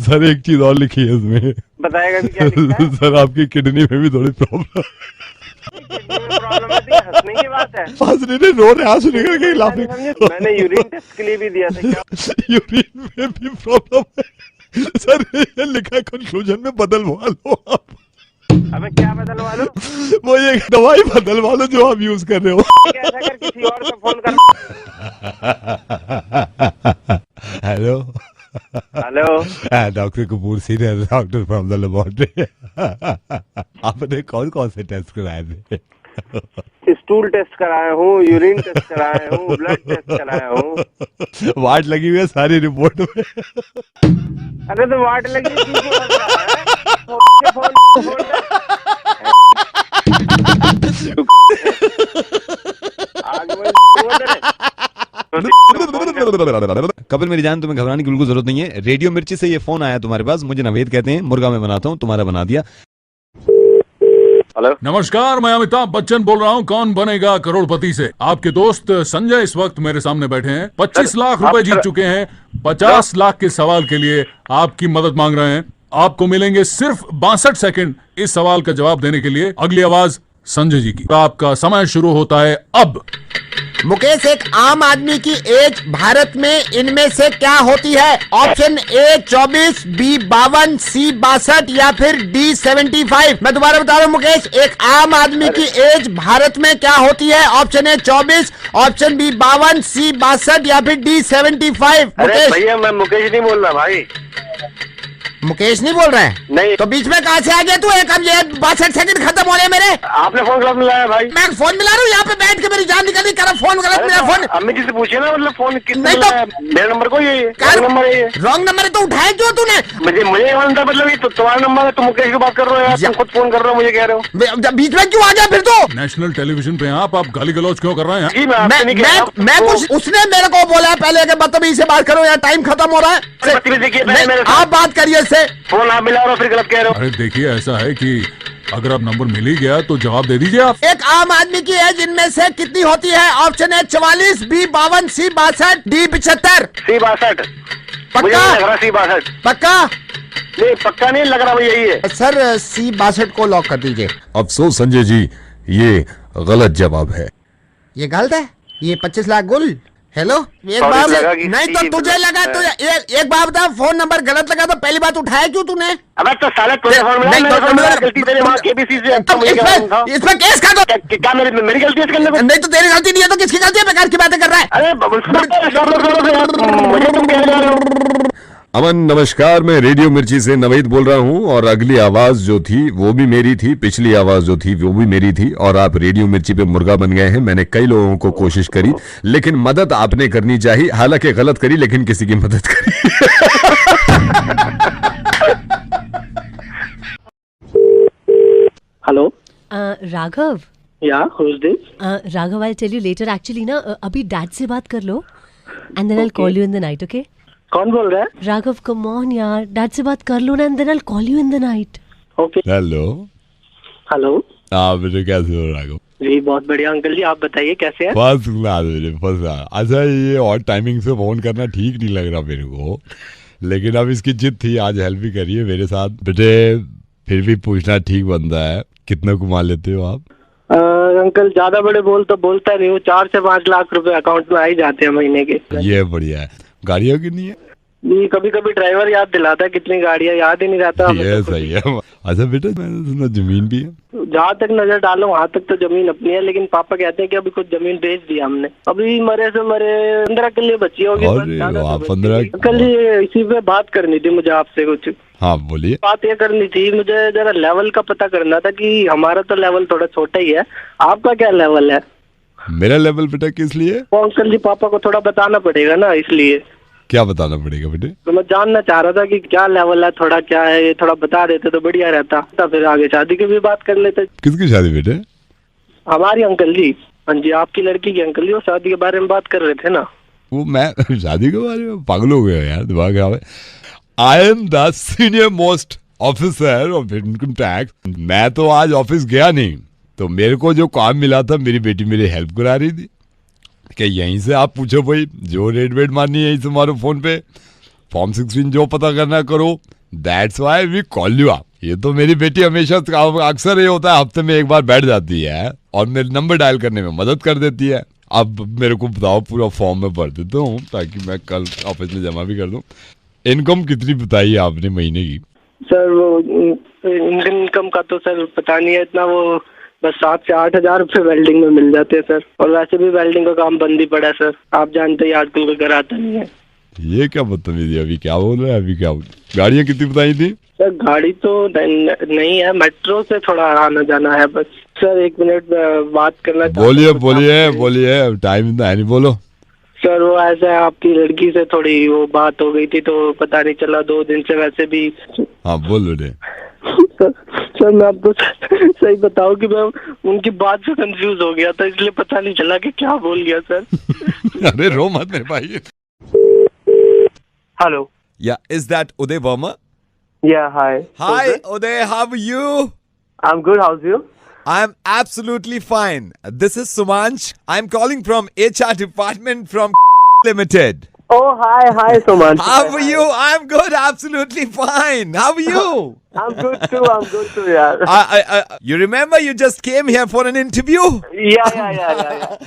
सर एक चीज और लिखी है इसमें। बताएगा भी क्या लिखा है? सर आपकी किडनी में भी थोड़ी प्रॉब्लम। प्रॉब्लम है, हंसने की बात है। हंसने ने रो रहे आंसू निकल गए लाफिंग। मैंने यूरिन टेस्ट के लिए भी दिया था। क्या यूरिन में भी प्रॉब्लम है? सर ये लिखा है कंक्लूजन में बदलवा लो आप। अबे क्या बदलवा लो? वो ये दवाई बदलवा लो जो आप यूज कर रहे हो। कैसा कर किसी और को फोन कर। Hello hello doctor Kapoor senior doctor from the laboratory. आपने कौन कौन से टेस्ट कराए थे? स्टूल टेस्ट कराया हूँ, यूरिन टेस्ट कराया हूँ, ब्लड टेस्ट कराया हूँ। वाट लगी हुई है सारी रिपोर्ट में। अरे तो वाट लगी कपिल मेरी जान, तुम्हें घबराने की बिल्कुल जरूरत नहीं है। रेडियो मिर्ची से ये फोन आया तुम्हारे पास। मुझे नवेद कहते हैं, मुर्गा मैं बनाता हूँ, तुम्हारा बना दिया। हेलो नमस्कार, मैं अमिताभ बच्चन बोल रहा हूँ कौन बनेगा करोड़पति से। आपके दोस्त संजय इस वक्त मेरे सामने बैठे हैं। 25 लाख रुपए जीत चुके हैं। 50 लाख के सवाल के लिए आपकी मदद मांग रहे हैं। आपको मिलेंगे सिर्फ 62 सेकंड इस सवाल का जवाब देने के लिए। अगली आवाज संजय जी की। आपका समय शुरू होता है अब। मुकेश, एक आम आदमी की एज भारत में इनमें से क्या होती है? ऑप्शन ए 24, बी 52, सी 62 या फिर डी 75। मैं दोबारा बता रहा हूँ मुकेश, एक आम आदमी की एज भारत में क्या होती है? ऑप्शन ए 24, ऑप्शन बी 52, सी 62 या फिर डी 75। अरे भैया मैं मुकेश नहीं बोल रहा भाई। मुकेश नहीं बोल रहा है? नहीं। तो बीच में कहाँ से आ गया तू? एक अब ये 62 सेकंड खत्म हो रहे मेरे। आपने फोन गलत मिलाया भाई। मैं फोन मिला रहा हूँ यहाँ पे बैठ के, मेरी जान निकली, कर फोन गलत मिला। फोन अम्मी जी से पूछिए ना, मतलब फोन किसने नहीं तो मिलाया? मेरा नंबर कोई है, नंबर है। रॉन्ग नंबर है तो उठाया क्यों तूने? मुझे मतलब ये तो तुम्हारा नंबर है, तुम मुकेश की बात कर रहे हो यार, तुम खुद फोन कर रहे हो, मुझे कह रहे हो। बीच में क्यों आ गया फिर तो? नेशनल टेलीविजन पे आप गाली गलौज क्यों कर रहे हैं? जी मैं कुछ उसने मेरे को बोला है पहले कि बदतमीजी से बात करो यार, टाइम खत्म हो रहा है। आप बात करिए इससे। फोन आप मिला रहे हो फिर गलत कह रहे हो। अरे देखिए ऐसा है कि अगर आप नंबर मिल ही गया तो जवाब दे दीजिए आप। एक आम आदमी की एज इनमें से कितनी होती है? ऑप्शन है 44, बी 52, सी 62, डी 75। सी 62 पक्का? सी 62 पक्का? नहीं पक्का नहीं लग रहा, यही है सर। सी 62 को लॉक कर दीजिए। अफसोस संजय जी, ये गलत जवाब है। ये गलत है? ये 25 लाख गुल। हेलो, एक बार नहीं तो तुझे लगा तो एक बार बता, फोन नंबर गलत लगा तो पहली बात उठाया क्यों तूने? अबे तो साले तुझे फोन मिला, मेरा फोन मिला, गलती तेरे वहाँ केबीसी से। इसमें केस का तो क्या मेरी गलती है इसके अंदर? नहीं तो तेरी गलती नहीं है तो किसकी गलती है? बेकार की बातें कर रहा है। अरे मुझे तुम कह रहे हो। अमन नमस्कार, मैं रेडियो मिर्ची से नवेद बोल रहा हूं और अगली आवाज जो थी वो भी मेरी थी, पिछली आवाज जो थी वो भी मेरी थी और आप रेडियो मिर्ची पे मुर्गा बन गए हैं। मैंने कई लोगों को कोशिश करी लेकिन मदद आपने करनी चाहिए, हालांकि गलत करी लेकिन किसी की मदद करी। हेलो राघव। या who's this? Raghav, I'll tell you later. Actually ना अभी डैड से बात कर लो and then I'll call you in the night, okay? कौन बोल रहा है? राघव, कम ऑन यार, डैड से बात कर लो ना and then I'll call you in the night. Okay. Hello hello. हाँ बेटे, कैसे हो राघव? जी बहुत बढ़िया अंकल जी, आप बताइए कैसे हैं? फर्स्ट क्लास बेटे, फर्स्ट क्लास। अच्छा ये और टाइमिंग से फोन करना ठीक नहीं लग रहा मेरे को, लेकिन अब इसकी जिद थी, आज हेल्प भी करिए मेरे साथ। बेटे फिर भी पूछना ठीक बनता है, कितना कमा लेते हो आप? अंकल ज्यादा बड़े बोल तो बोलता नहीं हूँ, 4 से 5 लाख रुपए अकाउंट में आ ही जाते हैं महीने के। ये बढ़िया है। गाड़ियों कितनी है? जी कभी कभी ड्राइवर याद दिलाता है कितनी गाड़ियाँ, याद ही नहीं रहता। ये सही है। अच्छा बेटा, मैंने सुना जमीन भी है? जहाँ तक नजर डालो वहाँ तक तो जमीन अपनी है, लेकिन पापा कहते हैं कि अभी कुछ जमीन बेच दिया हमने, अभी मरे से मरे 15 किले बची होगी। 15? अंकल जी इसी पे बात करनी थी मुझे आपसे कुछ। हाँ बोलिए। बात ये करनी थी, मुझे जरा लेवल का पता करना था कि हमारा तो लेवल थोड़ा छोटा ही है, आपका क्या लेवल है? मेरा लेवल बेटा किस लिए? वो अंकल जी पापा को थोड़ा बताना पड़ेगा ना, इसलिए। क्या बताना पड़ेगा बेटे? तो मैं जानना चाह रहा था कि क्या लेवल है, थोड़ा क्या है, ये थोड़ा बता देते तो बढ़िया रहता, तो फिर आगे शादी की भी बात कर लेते। किसकी शादी बेटे? हमारी अंकल जी। हाँ जी, आपकी लड़की की अंकल जी, वो शादी के बारे में बात कर रहे थे ना। वो मैं शादी के बारे में पागल हो गया यार, दिमाग खराब है। I am the senior most officer of income tax. मैं तो आज ऑफिस गया नहीं, तो मेरे को जो काम मिला था मेरी बेटी मेरी हेल्प करा रही थी कि यहीं से आप पूछो भाई, जो रेट वेट मारनी है यहीं से मारो फोन पे, फॉर्म 16 जो पता करना करो, that's why we call you up. ये तो मेरी बेटी हमेशा अक्सर ये होता है, हफ्ते में एक बार बैठ जाती है और मेरे नंबर डायल करने में मदद कर देती है। अब मेरे को बताओ, पूरा फॉर्म में भर देता हूँ ताकि मैं कल ऑफिस में जमा भी कर दूँ। इनकम कितनी बताई आपने महीने की? सर वो इनकम का तो सर पता नहीं है इतना, वो बस 7 से 8 हजार रुपए वेल्डिंग में मिल जाते हैं सर, और वैसे भी वेल्डिंग का काम बंद ही पड़ा है सर, आप जानते ही आजकल कोई कराता नहीं है। ये क्या बदतमीजी, अभी क्या बोल रहे हैं? अभी क्या गाड़ियाँ कितनी बताई थी? सर गाड़ी तो नहीं है, मेट्रो से थोड़ा आना जाना है बस। सर 1 मिनट बात करना। बोलिए बोलिए बोलिए, टाइम इतना है नहीं, बोलो। सर वो ऐसा है, आपकी लड़की से थोड़ी वो बात हो गई थी तो पता नहीं चला, 2 दिन से वैसे भी। हाँ बोल बेटे। सर मैं आपको सही बताऊं कि मैं उनकी बात से कंफ्यूज हो गया था, इसलिए पता नहीं चला कि क्या बोल गया सर। अरे रो मत मेरे भाई। हेलो। या is that Uday Verma? Yeah, hi. Hi, Uday. How are you? I'm good. How's you? I'm absolutely fine. This is Sumansh. I'm calling from HR department from Limited. Oh, hi, Sumansh. How are you? I'm good. Absolutely fine. How are you? I'm good too, yeah. You remember you just came here for an interview? Yeah.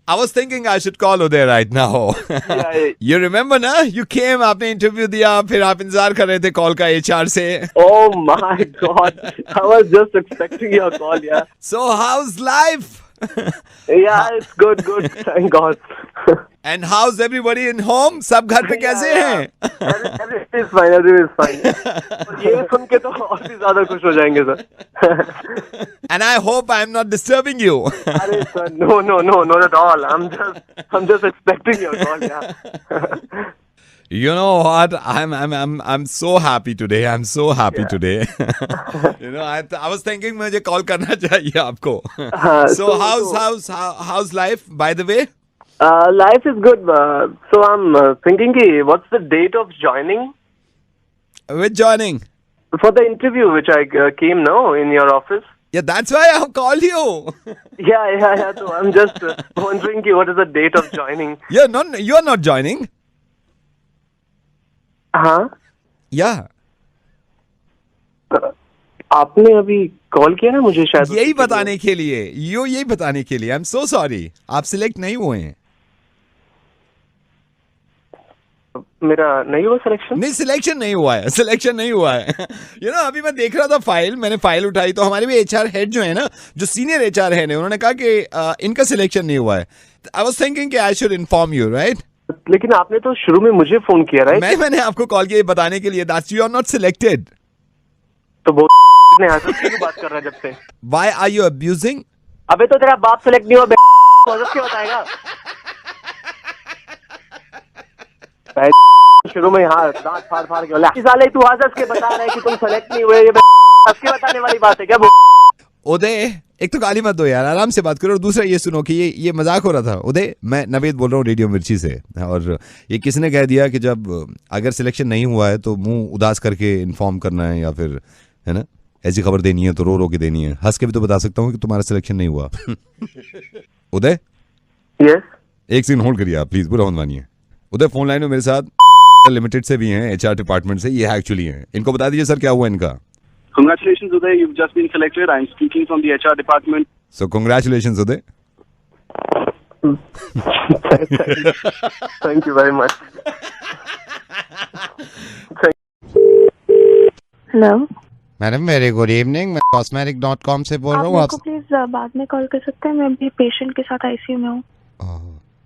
I was thinking I should call Uday right now. Yeah. You remember ना? You came, आपने interview दिया, फिर आप इंतजार कर रहे थे call का HR से. Oh my God! I was just expecting your call, yeah. So how's life? Yeah, it's good, thank God. And how's everybody in home? सब घर पे कैसे हैं? Everything is fine. और ये सुन के तो और भी ज्यादा खुश हो जाएंगे sir. And I hope I'm not disturbing you. अरे sir, no, not at all. I'm just expecting your call. Yeah. You know what? I'm so happy today. I'm so happy today. You know, I was thinking मुझे call करना चाहिए आपको. So how's life? By the way, life is good. So I'm thinking, what's the date of joining? With joining? For the interview which I came now in your office. Yeah, that's why I have called you. Yeah. So I'm just wondering, what is the date of joining? You're not joining. हाँ. Yeah. आपने अभी call किया ना मुझे शायद यही बताने के लिए. I'm so sorry. आप सिलेक्ट नहीं हुए हैं. मेरा नहीं हुआ सिलेक्शन? नहीं, सिलेक्शन नहीं हुआ है. You know, अभी मैं देख रहा था मैंने फाइल उठाई तो हमारे भी HR हेड जो है ना, जो सीनियर HR है ने, उन्होंने कहा कि इनका सिलेक्शन नहीं हुआ है. I was thinking कि I should inform you, right? लेकिन आपने तो शुरू में मुझे फोन किया, राइट? मैंने आपको कॉल किया बताने के लिए that you are not selected. तो वो ने आकर क्यों बात कर रहा है जब से? Why are you abusing? अबे तो तेरा बाप सेलेक्ट नहीं हुआ, क्या बताएगा? शुरू में यहाँ दांत फाड़ के बोला साले तू हंस के बता रहा है कि तुम सेलेक्ट नहीं हुए, ये हंस के बताने वाली बात है क्या? उदय, एक तो गाली मत दो यार, आराम से बात करो. और दूसरा ये सुनो कि ये मजाक हो रहा था. उदय, मैं नवेद बोल रहा हूँ रेडियो मिर्ची से. और ये किसी ने कह दिया कि जब अगर सिलेक्शन नहीं हुआ है तो मुंह उदास करके इन्फॉर्म करना है, या फिर है ना ऐसी खबर देनी है तो रो के देनी है. हंस के भी तो बता सकता हूँ कि तुम्हारा सिलेक्शन नहीं हुआ. उदय, यस, एक सीन होल्ड करिए आप प्लीज, बुरा मत मानिए. उदय फोन लाइन में मेरे साथ लिमिटेड से भी हैं, HR डिपार्टमेंट से. ये एक्चुअली हैं, इनको बता दीजिए सर क्या हुआ इनका. Congratulations, Uday. You've just been selected. I'm speaking from the HR department. So congratulations, Uday. Thank you very much. Hello madam, very good evening. मैं cosmetic.com से बोल रहा हूँ. आप प्लीज बाद में कॉल कर सकते हैं? मैं अभी पेशेंट के साथ ICU में हूँ.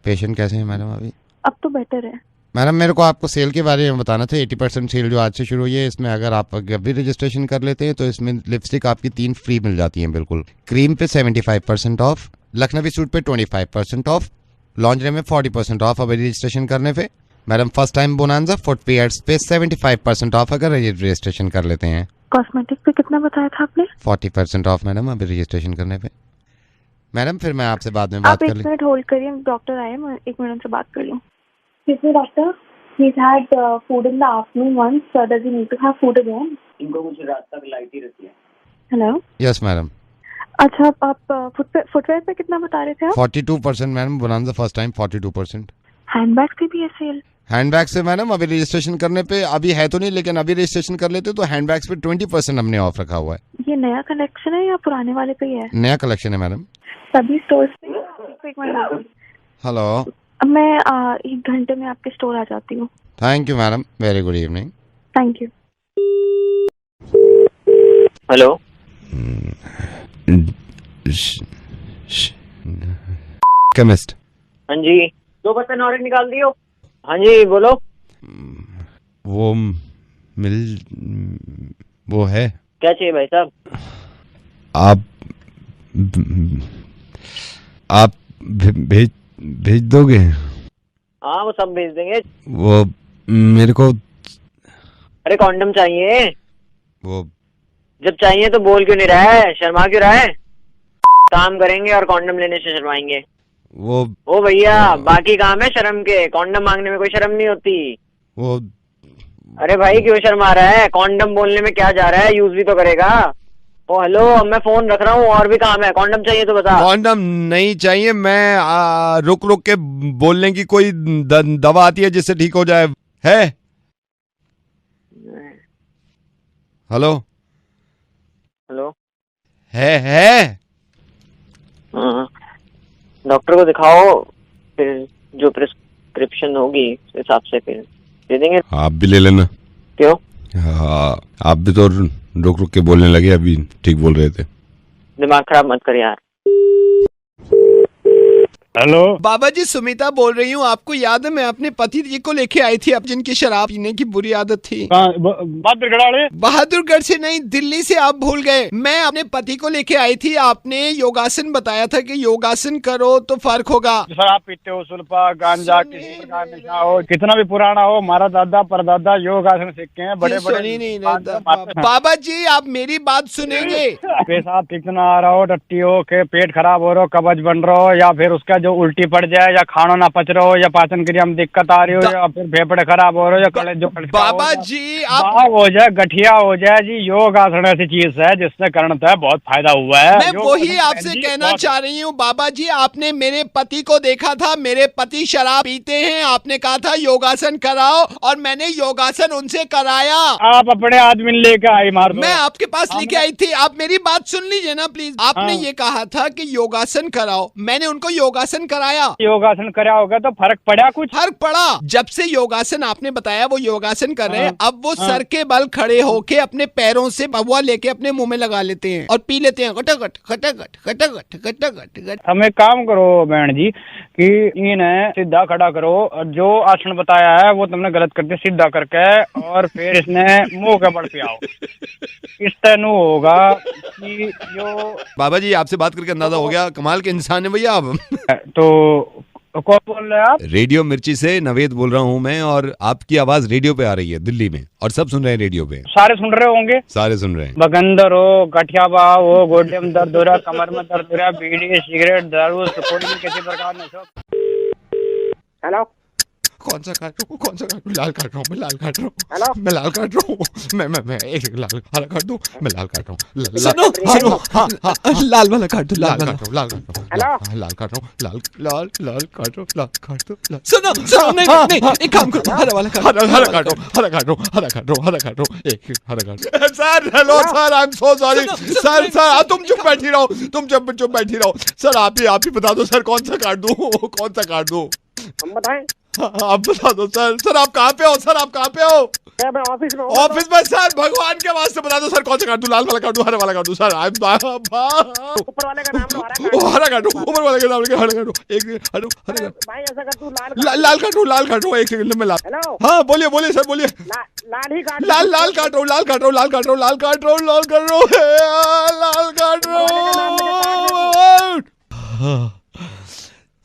पेशेंट कैसे हैं मैडम अभी? अब तो बेटर है. मैडम, मेरे को आपको सेल के बारे में बताना था. 80% सेल जो आज से शुरू हुई है, इसमें अगर आप अभी रजिस्ट्रेशन कर लेते हैं तो इसमें लिपस्टिक आपकी 3 फ्री मिल जाती हैं. बिल्कुल क्रीम पे 75% ऑफ, लखनवी सूट पे 25% ऑफ, लॉन्जरी में 40% ऑफ अभी रजिस्ट्रेशन करने पे. Madam, first time bonanza footwears पे 75% ऑफ अगर रजिस्ट्रेशन कर लेते हैं. कॉस्मेटिक पे कितना बताया था आपने? 40% ऑफ मैडम अभी रजिस्ट्रेशन करने पे. मैडम, फिर मैं आपसे बाद में बात कर लूँ. आप 1 मिनट होल्ड करिए, डॉक्टर आए, मैं 1 मिनट से बात कर लूँ. Doctor, he's had food in the afternoon once. Does he need to have food again? इनको मुझे रात तक लाइट ही रहती है. Hello? Yes, madam. अच्छा, आप फुटवेयर पे कितना बता रहे थे आप? 42% madam, bonanza first time 42%. Handbag पे भी है सेल? हैंडबैग से मैडम अभी रजिस्ट्रेशन करने पे अभी है तो नहीं, लेकिन अभी रजिस्ट्रेशन कर लेते तो हैंडबैग्स पे 20% हमने ऑफ रखा हुआ है. ये नया कलेक्शन है या पुराने वाले पे ही है? नया कलेक्शन है मैडम. सभी स्टोर्स पे. हेलो, मैं 1 घंटे में आपके स्टोर आ जाती हूँ. Thank you madam, very good evening. Thank you. Hello, chemist. हाँ जी, 2 बर्तन और निकाल दियो. हाँ जी, बोलो. वो है. क्या चाहिए भाई साहब? आप भेज दोगे? हाँ, वो सब भेज देंगे. वो मेरे को, अरे कॉन्डम चाहिए. वो जब चाहिए तो बोल क्यों नहीं रहा है? शर्मा क्यों रहा है? काम करेंगे और कॉन्डम लेने से शर्माएंगे. वो भैया, बाकी काम है शर्म के, कॉन्डम मांगने में कोई शर्म नहीं होती. वो अरे भाई क्यों शर्मा रहा है? कॉन्डम बोलने में क्या जा रहा है? यूज भी तो करेगा. ओ हेलो, मैं फोन रख रहा हूँ, और भी काम है. कॉन्डम चाहिए तो बता. कॉन्डम नहीं चाहिए. मैं रुक के बोलने की कोई दवा आती है जिससे ठीक हो जाए? है? हेलो हेलो, है. हाँ, डॉक्टर को दिखाओ, फिर जो प्रिस्क्रिप्शन होगी उस हिसाब से फिर दे देंगे. आप भी ले लेना. क्यों? हाँ, आप भी तो रुक के बोलने लगे, अभी ठीक बोल रहे थे. दिमाग खराब मत कर यार. हेलो बाबा जी, सुमिता बोल रही हूँ। आपको याद है मैं अपने पति जी को लेके आई थी, अब जिनकी शराब पीने की बुरी आदत थी। बहादुरगढ़ से नहीं, दिल्ली से। आप भूल गए। मैं अपने पति को लेके आई थी। आपने योगासन बताया था कि योगासन करो तो फर्क होगा। शराब पीते हो, सुल्फा, गांजा, किसी प्रकार नशा हो, कितना भी पुराना हो, हमारा दादा परदादा योगासन सीख के हैं। बड़े बड़े बाबा जी, आप मेरी बात सुनेंगे। पेशाब ठीक से ना आ रहा हो, टट्टी हो, के पेट खराब हो रहा हो, कब्ज बन रहा हो, या फिर उसका जो उल्टी पड़ जाए, या खाना ना पच रहा हो, या पाचन क्रिया में दिक्कत आ रही हो, या फिर फेफड़े खराब हो रहे हो, या कलेज जो बाबा जी आप हो जाए, गठिया हो जाए जी, योग आसन ऐसी चीज है जिससे करने से बहुत फायदा हुआ है। मैं वही आपसे कहना चाह रही हूँ बाबा जी। आपने मेरे पति को देखा था, मेरे पति शराब पीते हैं। आपने कहा था योगासन कराओ, और मैंने योगासन उनसे कराया। आप अपने आदमी लेकर आई मार दो। मैं आपके पास लेके आई थी। आप मेरी बात सुन लीजिए ना प्लीज। आपने ये कहा था कि योगासन कराओ, मैंने उनको योगासन कराया। योगासन करा होगा तो फर्क पड़ा? कुछ फर्क पड़ा। जब से योगासन आपने बताया वो योगासन कर रहे हैं, अब वो सर के बल खड़े होके अपने पैरों से बबुआ लेके अपने मुंह में लगा लेते हैं और पी लेते हैं। खटाखट खटाखट खटाखट खटाखट। हम एक काम करो बहन जी कि इन्हें सीधा खड़ा करो, और जो आसन बताया है वो तुमने गलत कर दिया, सीधा करके, और फिर इसने मुंह के बल पे आओ। इस तरह होगा कि जो बाबा जी आपसे बात करके अंदाजा हो गया, कमाल के इंसान है भैया आप। तो कौन बोल रहे हैं आप? रेडियो मिर्ची से नवेद बोल रहा हूँ मैं, और आपकी आवाज रेडियो पे आ रही है दिल्ली में, और सब सुन रहे हैं रेडियो पे। सारे सुन रहे होंगे? सारे सुन रहे हैं। बगंदर हो, गठिया भाव हो, गोड्डे में दर्द हो रहा, कमर में दर्द हो रहा, बीड़ी, सिगरेट, दारू, सुपोड़ी में किसी प्रकार नशा। हेलो, कौन सा काट रहा हूँ? कौन सा काट रहा हूँ? लाल काट रहा हूँ, मैं लाल काट रहा हूँ। हेलो, मैं लाल काट रहा हूँ। मैं एक लाल हरा काट दूँ। मैं लाल काट रहा हूँ। सुनो सुनो, हाँ लाल वाला काट दो। लाल काट रहा हूँ, लाल काट रहा हूँ। हेलो, लाल काट रहा हूँ, लाल लाल लाल काट रहा हूँ, लाल काट दो। सुनो सुनो, नहीं, एक काम करो, हरा वाला काट। हरा काट रहा हूँ, हरा काट रहा हूँ, हरा काट रहा हूँ, हरा काट रहा हूँ, एक हरा काट। Sir hello sir, I am so sorry sir. Sir तुम चुप बैठी रहो, तुम चुप बैठी रहो। सर आप ही बता दो सर, कौन सा काट दूँ? कौन सा काट दूँ? हम बताएं? आप बता दो सर। सर आप कहाँ पे हो? सर आप कहाँ पे हो? मैं ऑफिस में। ऑफिस में? सर भगवान के वास्ते बता दो सर, कौन सा काट दूं? लाल वाला काट दूं, हरा वाला काट दूं? सर आई ऊपर वाले का नाम लो, हरा काट दूं। ऊपर वाले का नाम लेके हरा काट दूं। एक हरा भाई ऐसा कर तू लाल काट दूं। एक सेकंड में लाल। हेलो, हाँ बोलिए सर, बोलिए। लाल ही काट। लाल काट रहा हूँ, लाल काट रहा हूँ।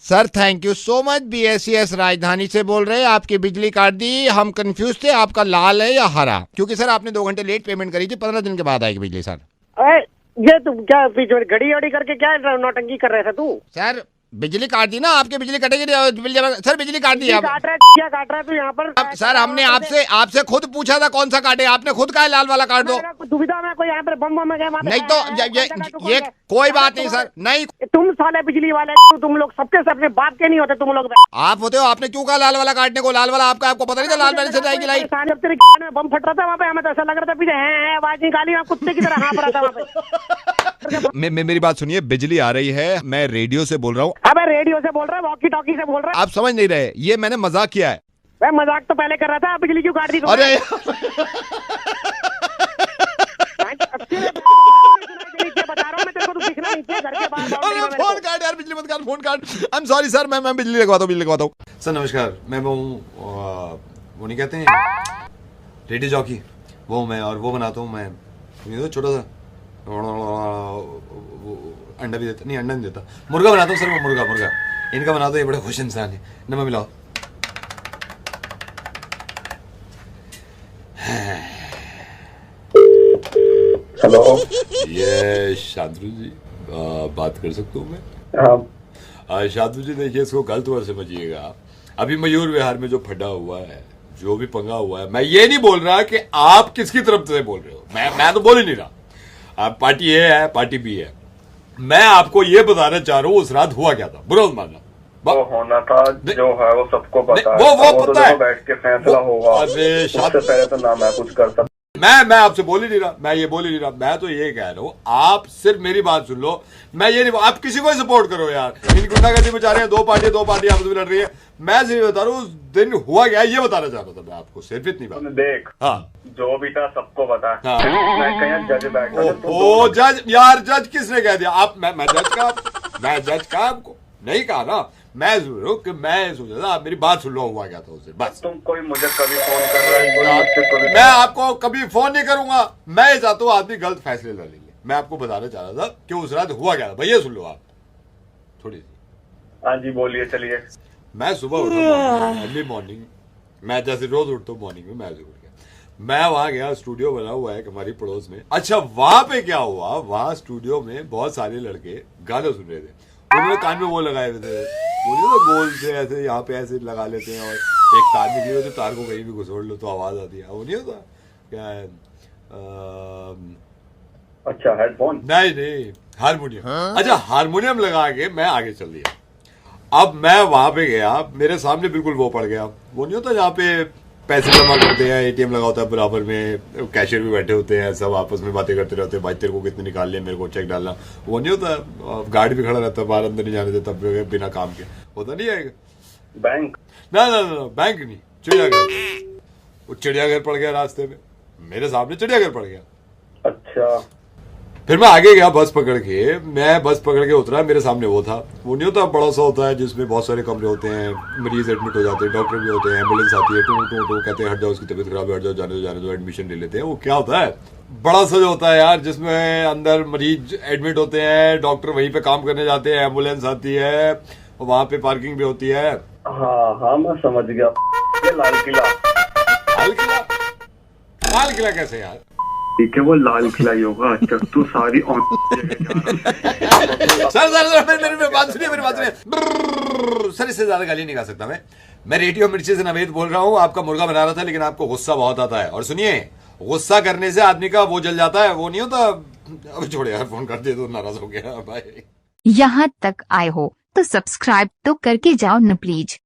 Sir thank you so much. BSES राजधानी से बोल रहे हैं। आपकी बिजली काट दी। हम कंफ्यूज थे आपका लाल है या हरा, क्योंकि सर आपने 2 घंटे लेट पेमेंट करी थी। 15 दिन के बाद आएगी बिजली सर। ये तुम क्या घड़ी वड़ी करके क्या नौटंकी कर रहे थे तू? सर बिजली काट दी ना आपकी, बिजली कटेगी। सर बिजली काट दी। क्या काट रहा है तू यहाँ पर? सर हमने आपसे खुद पूछा था कौन सा काटे, आपने खुद कहा लाल वाला काट दो। दुविधा में कोई यहाँ पर बम में गया? नहीं तो ये कोई बात नहीं सर। नहीं तुम साले बिजली वाले, तुम लोग सबके से अपने बाप के नहीं होते तुम लोग। आप होते हो। आपने क्यों कहा लाल वाला काटने को? लाल वाला आपको पता नहीं था लाल वाले से जाएगी लाइट? जब तेरे में बम फट रहा था वहाँ पे, हमें तो ऐसा लग रहा था पीछे है आवाज निकाली, कुत्ते की तरह हाँफ रहा था वहाँ पे। मेरी बात सुनिए, बिजली आ रही है, मैं रेडियो से बोल रहा हूँ। अबे रेडियो से बोल रहा है, वॉकी टॉकी से बोल रहा है? आप समझ नहीं रहे, ये मैंने मजाक किया है। मैं मजाक तो पहले कर रहा था, बिजली क्यों काट दी तुमने? अरे बता रहा हूँ मैं तेरे को, तू दिखना नहीं चाहिए घर के बाहर। फोन काट यार, बिजली मत काट, फोन काट। आई एम सॉरी सर, मैं बिजली लगवाता हूँ। सर नमस्कार, मैं वो नहीं कहते हैं रेडियो जॉकी, वो मैं, और वो बनाता हूँ मैं छोटा सा अंडा भी देता, नहीं अंडा नहीं देता, मुर्गा बनाता हूँ सर। वो मुर्गा इनका बनाता हूँ। ये बड़े खुश इंसान है। नमक मिलाओ। हेलो, ये शांतनु जी बात कर सकता हूँ मैं? हाँ शांतनु जी देखिए, इसको गलत वर्ड समझिएगा। अभी मयूर विहार में जो फटा हुआ है, जो भी पंगा हुआ है, मैं ये नहीं बोल रहा कि आप किसकी तरफ से बोल रहे हो। मैं तो बोल ही नहीं रहा। आप पार्टी ए है, पार्टी बी है। मैं आपको ये बताना चाह रहा हूँ उस रात हुआ क्या था। बुरा मत मानना। वो होना था जो है वो सबको पता है। वो पता है, बैठ के फैसला होगा। अरे उससे पहले तो ना मैं कुछ कर सकता। मैं आपसे बोल ही नहीं रहा, मैं ये बोल ही नहीं रहा। मैं तो ये कह रहा हूँ, आप सिर्फ मेरी बात सुन लो। मैं ये नहीं, आप किसी को सपोर्ट करो यार। इन गुंडागर्दी में जा रहे हैं, दो पार्टी आपस में लड़ रही है। मैं सिर्फ बता रहा हूँ उस दिन हुआ क्या, ये बताना चाहता था मैं आपको, सिर्फ इतनी बात। देख, हाँ जो भी था सबको पता। हाँ। मैं कहीं जज बैठा। ओ जज यार, जज किसने कह दिया? आप मैं जज का आपको नहीं कहा ना, मैं कि मैं सोचा था आप मेरी बात सुन लो, हुआ क्या था उससे बस। तुम कोई मुझे कभी फोन कर रहा है? मैं आपको कभी फोन नहीं करूंगा, मैं चाहता हूँ आदमी गलत फैसले न लेंगे। मैं आपको बताना चाह रहा था कि उस रात हुआ क्या था, भैया सुन लो आप थोड़ी सी। हाँ जी बोलिए, चलिए। मैं सुबह उठा अर्ली मॉर्निंग, मैं जैसे रोज उठता हूँ मॉर्निंग में, मैं उठ गया, मैं वहां गया, स्टूडियो बना हुआ है हमारी पड़ोस में। अच्छा वहां पे क्या हुआ, वहां स्टूडियो में बहुत सारे लड़के गाने सुन रहे थे, उन्होंने कान में वो लगाए हुए थे, वो नहीं तो गोल से ऐसे यहाँ पे ऐसे लगा लेते हैं और एक तार निकली हुई, तो तार को कहीं भी घुसोड़ लो तो आवाज आती है, वो नहीं होता क्या है? अच्छा हेडफोन? नहीं हारमोनियम। अच्छा हारमोनियम लगा के मैं आगे चल दिया। अब मैं वहां पे गया, मेरे सामने बिल्कुल वो पड़ गया, वो नहीं होता जहाँ पे पैसे जमा करते हैं, एटीएम लगा होता है बराबर में, कैशियर भी बैठे होते हैं, सब आपस में बातें करते रहते हैं, भाई तेरे को कितने निकालने, मेरे को चेक डालना, वो नहीं होता, गार्ड भी खड़ा रहता है बाहर, अंदर नहीं जाने देता बिना काम के, होता नहीं है बैंक? ना बैंक नहीं, चिड़ियाघर। वो चिड़ियाघर पड़ गया रास्ते में, मेरे सामने चिड़ियाघर पड़ गया। अच्छा फिर मैं आगे गया बस पकड़ के, मैं बस पकड़ के उतरा, मेरे सामने वो था, वो नहीं होता बड़ा सा होता है जिसमें बहुत सारे कमरे होते हैं, मरीज एडमिट हो जाते हैं, डॉक्टर भी होते हैं, एम्बुलेंस आती है, टू कहते हैं हट जाओ, उसकी तबीयत खराब है, हट जाओ, जाने दो, एडमिशन ले लेते हैं। वो क्या होता है, बड़ा सा जो होता है यार, जिसमें अंदर मरीज एडमिट होते हैं, डॉक्टर वहीं पे काम करने जाते हैं, एम्बुलेंस आती है, वहां पे पार्किंग भी होती है। हाँ मैं समझ गया, लाल किला। लाल किला कैसे यार? ठीक है वो लाल किला ही होगा। अच्छा तू सारी सर मेरी बात सुनिए। सर इससे ज्यादा गाली नहीं गा सकता मैं रेडियो मिर्ची से नवेद बोल रहा हूँ, आपका मुर्गा बना रहा था, लेकिन आपको गुस्सा बहुत आता है। और सुनिए, गुस्सा करने से आदमी का वो जल जाता है, वो नहीं होता। अब छोड़े यार, फोन कर दे तो नाराज हो गया भाई। यहाँ तक आए हो तो सब्सक्राइब तो करके जाओ न प्लीज।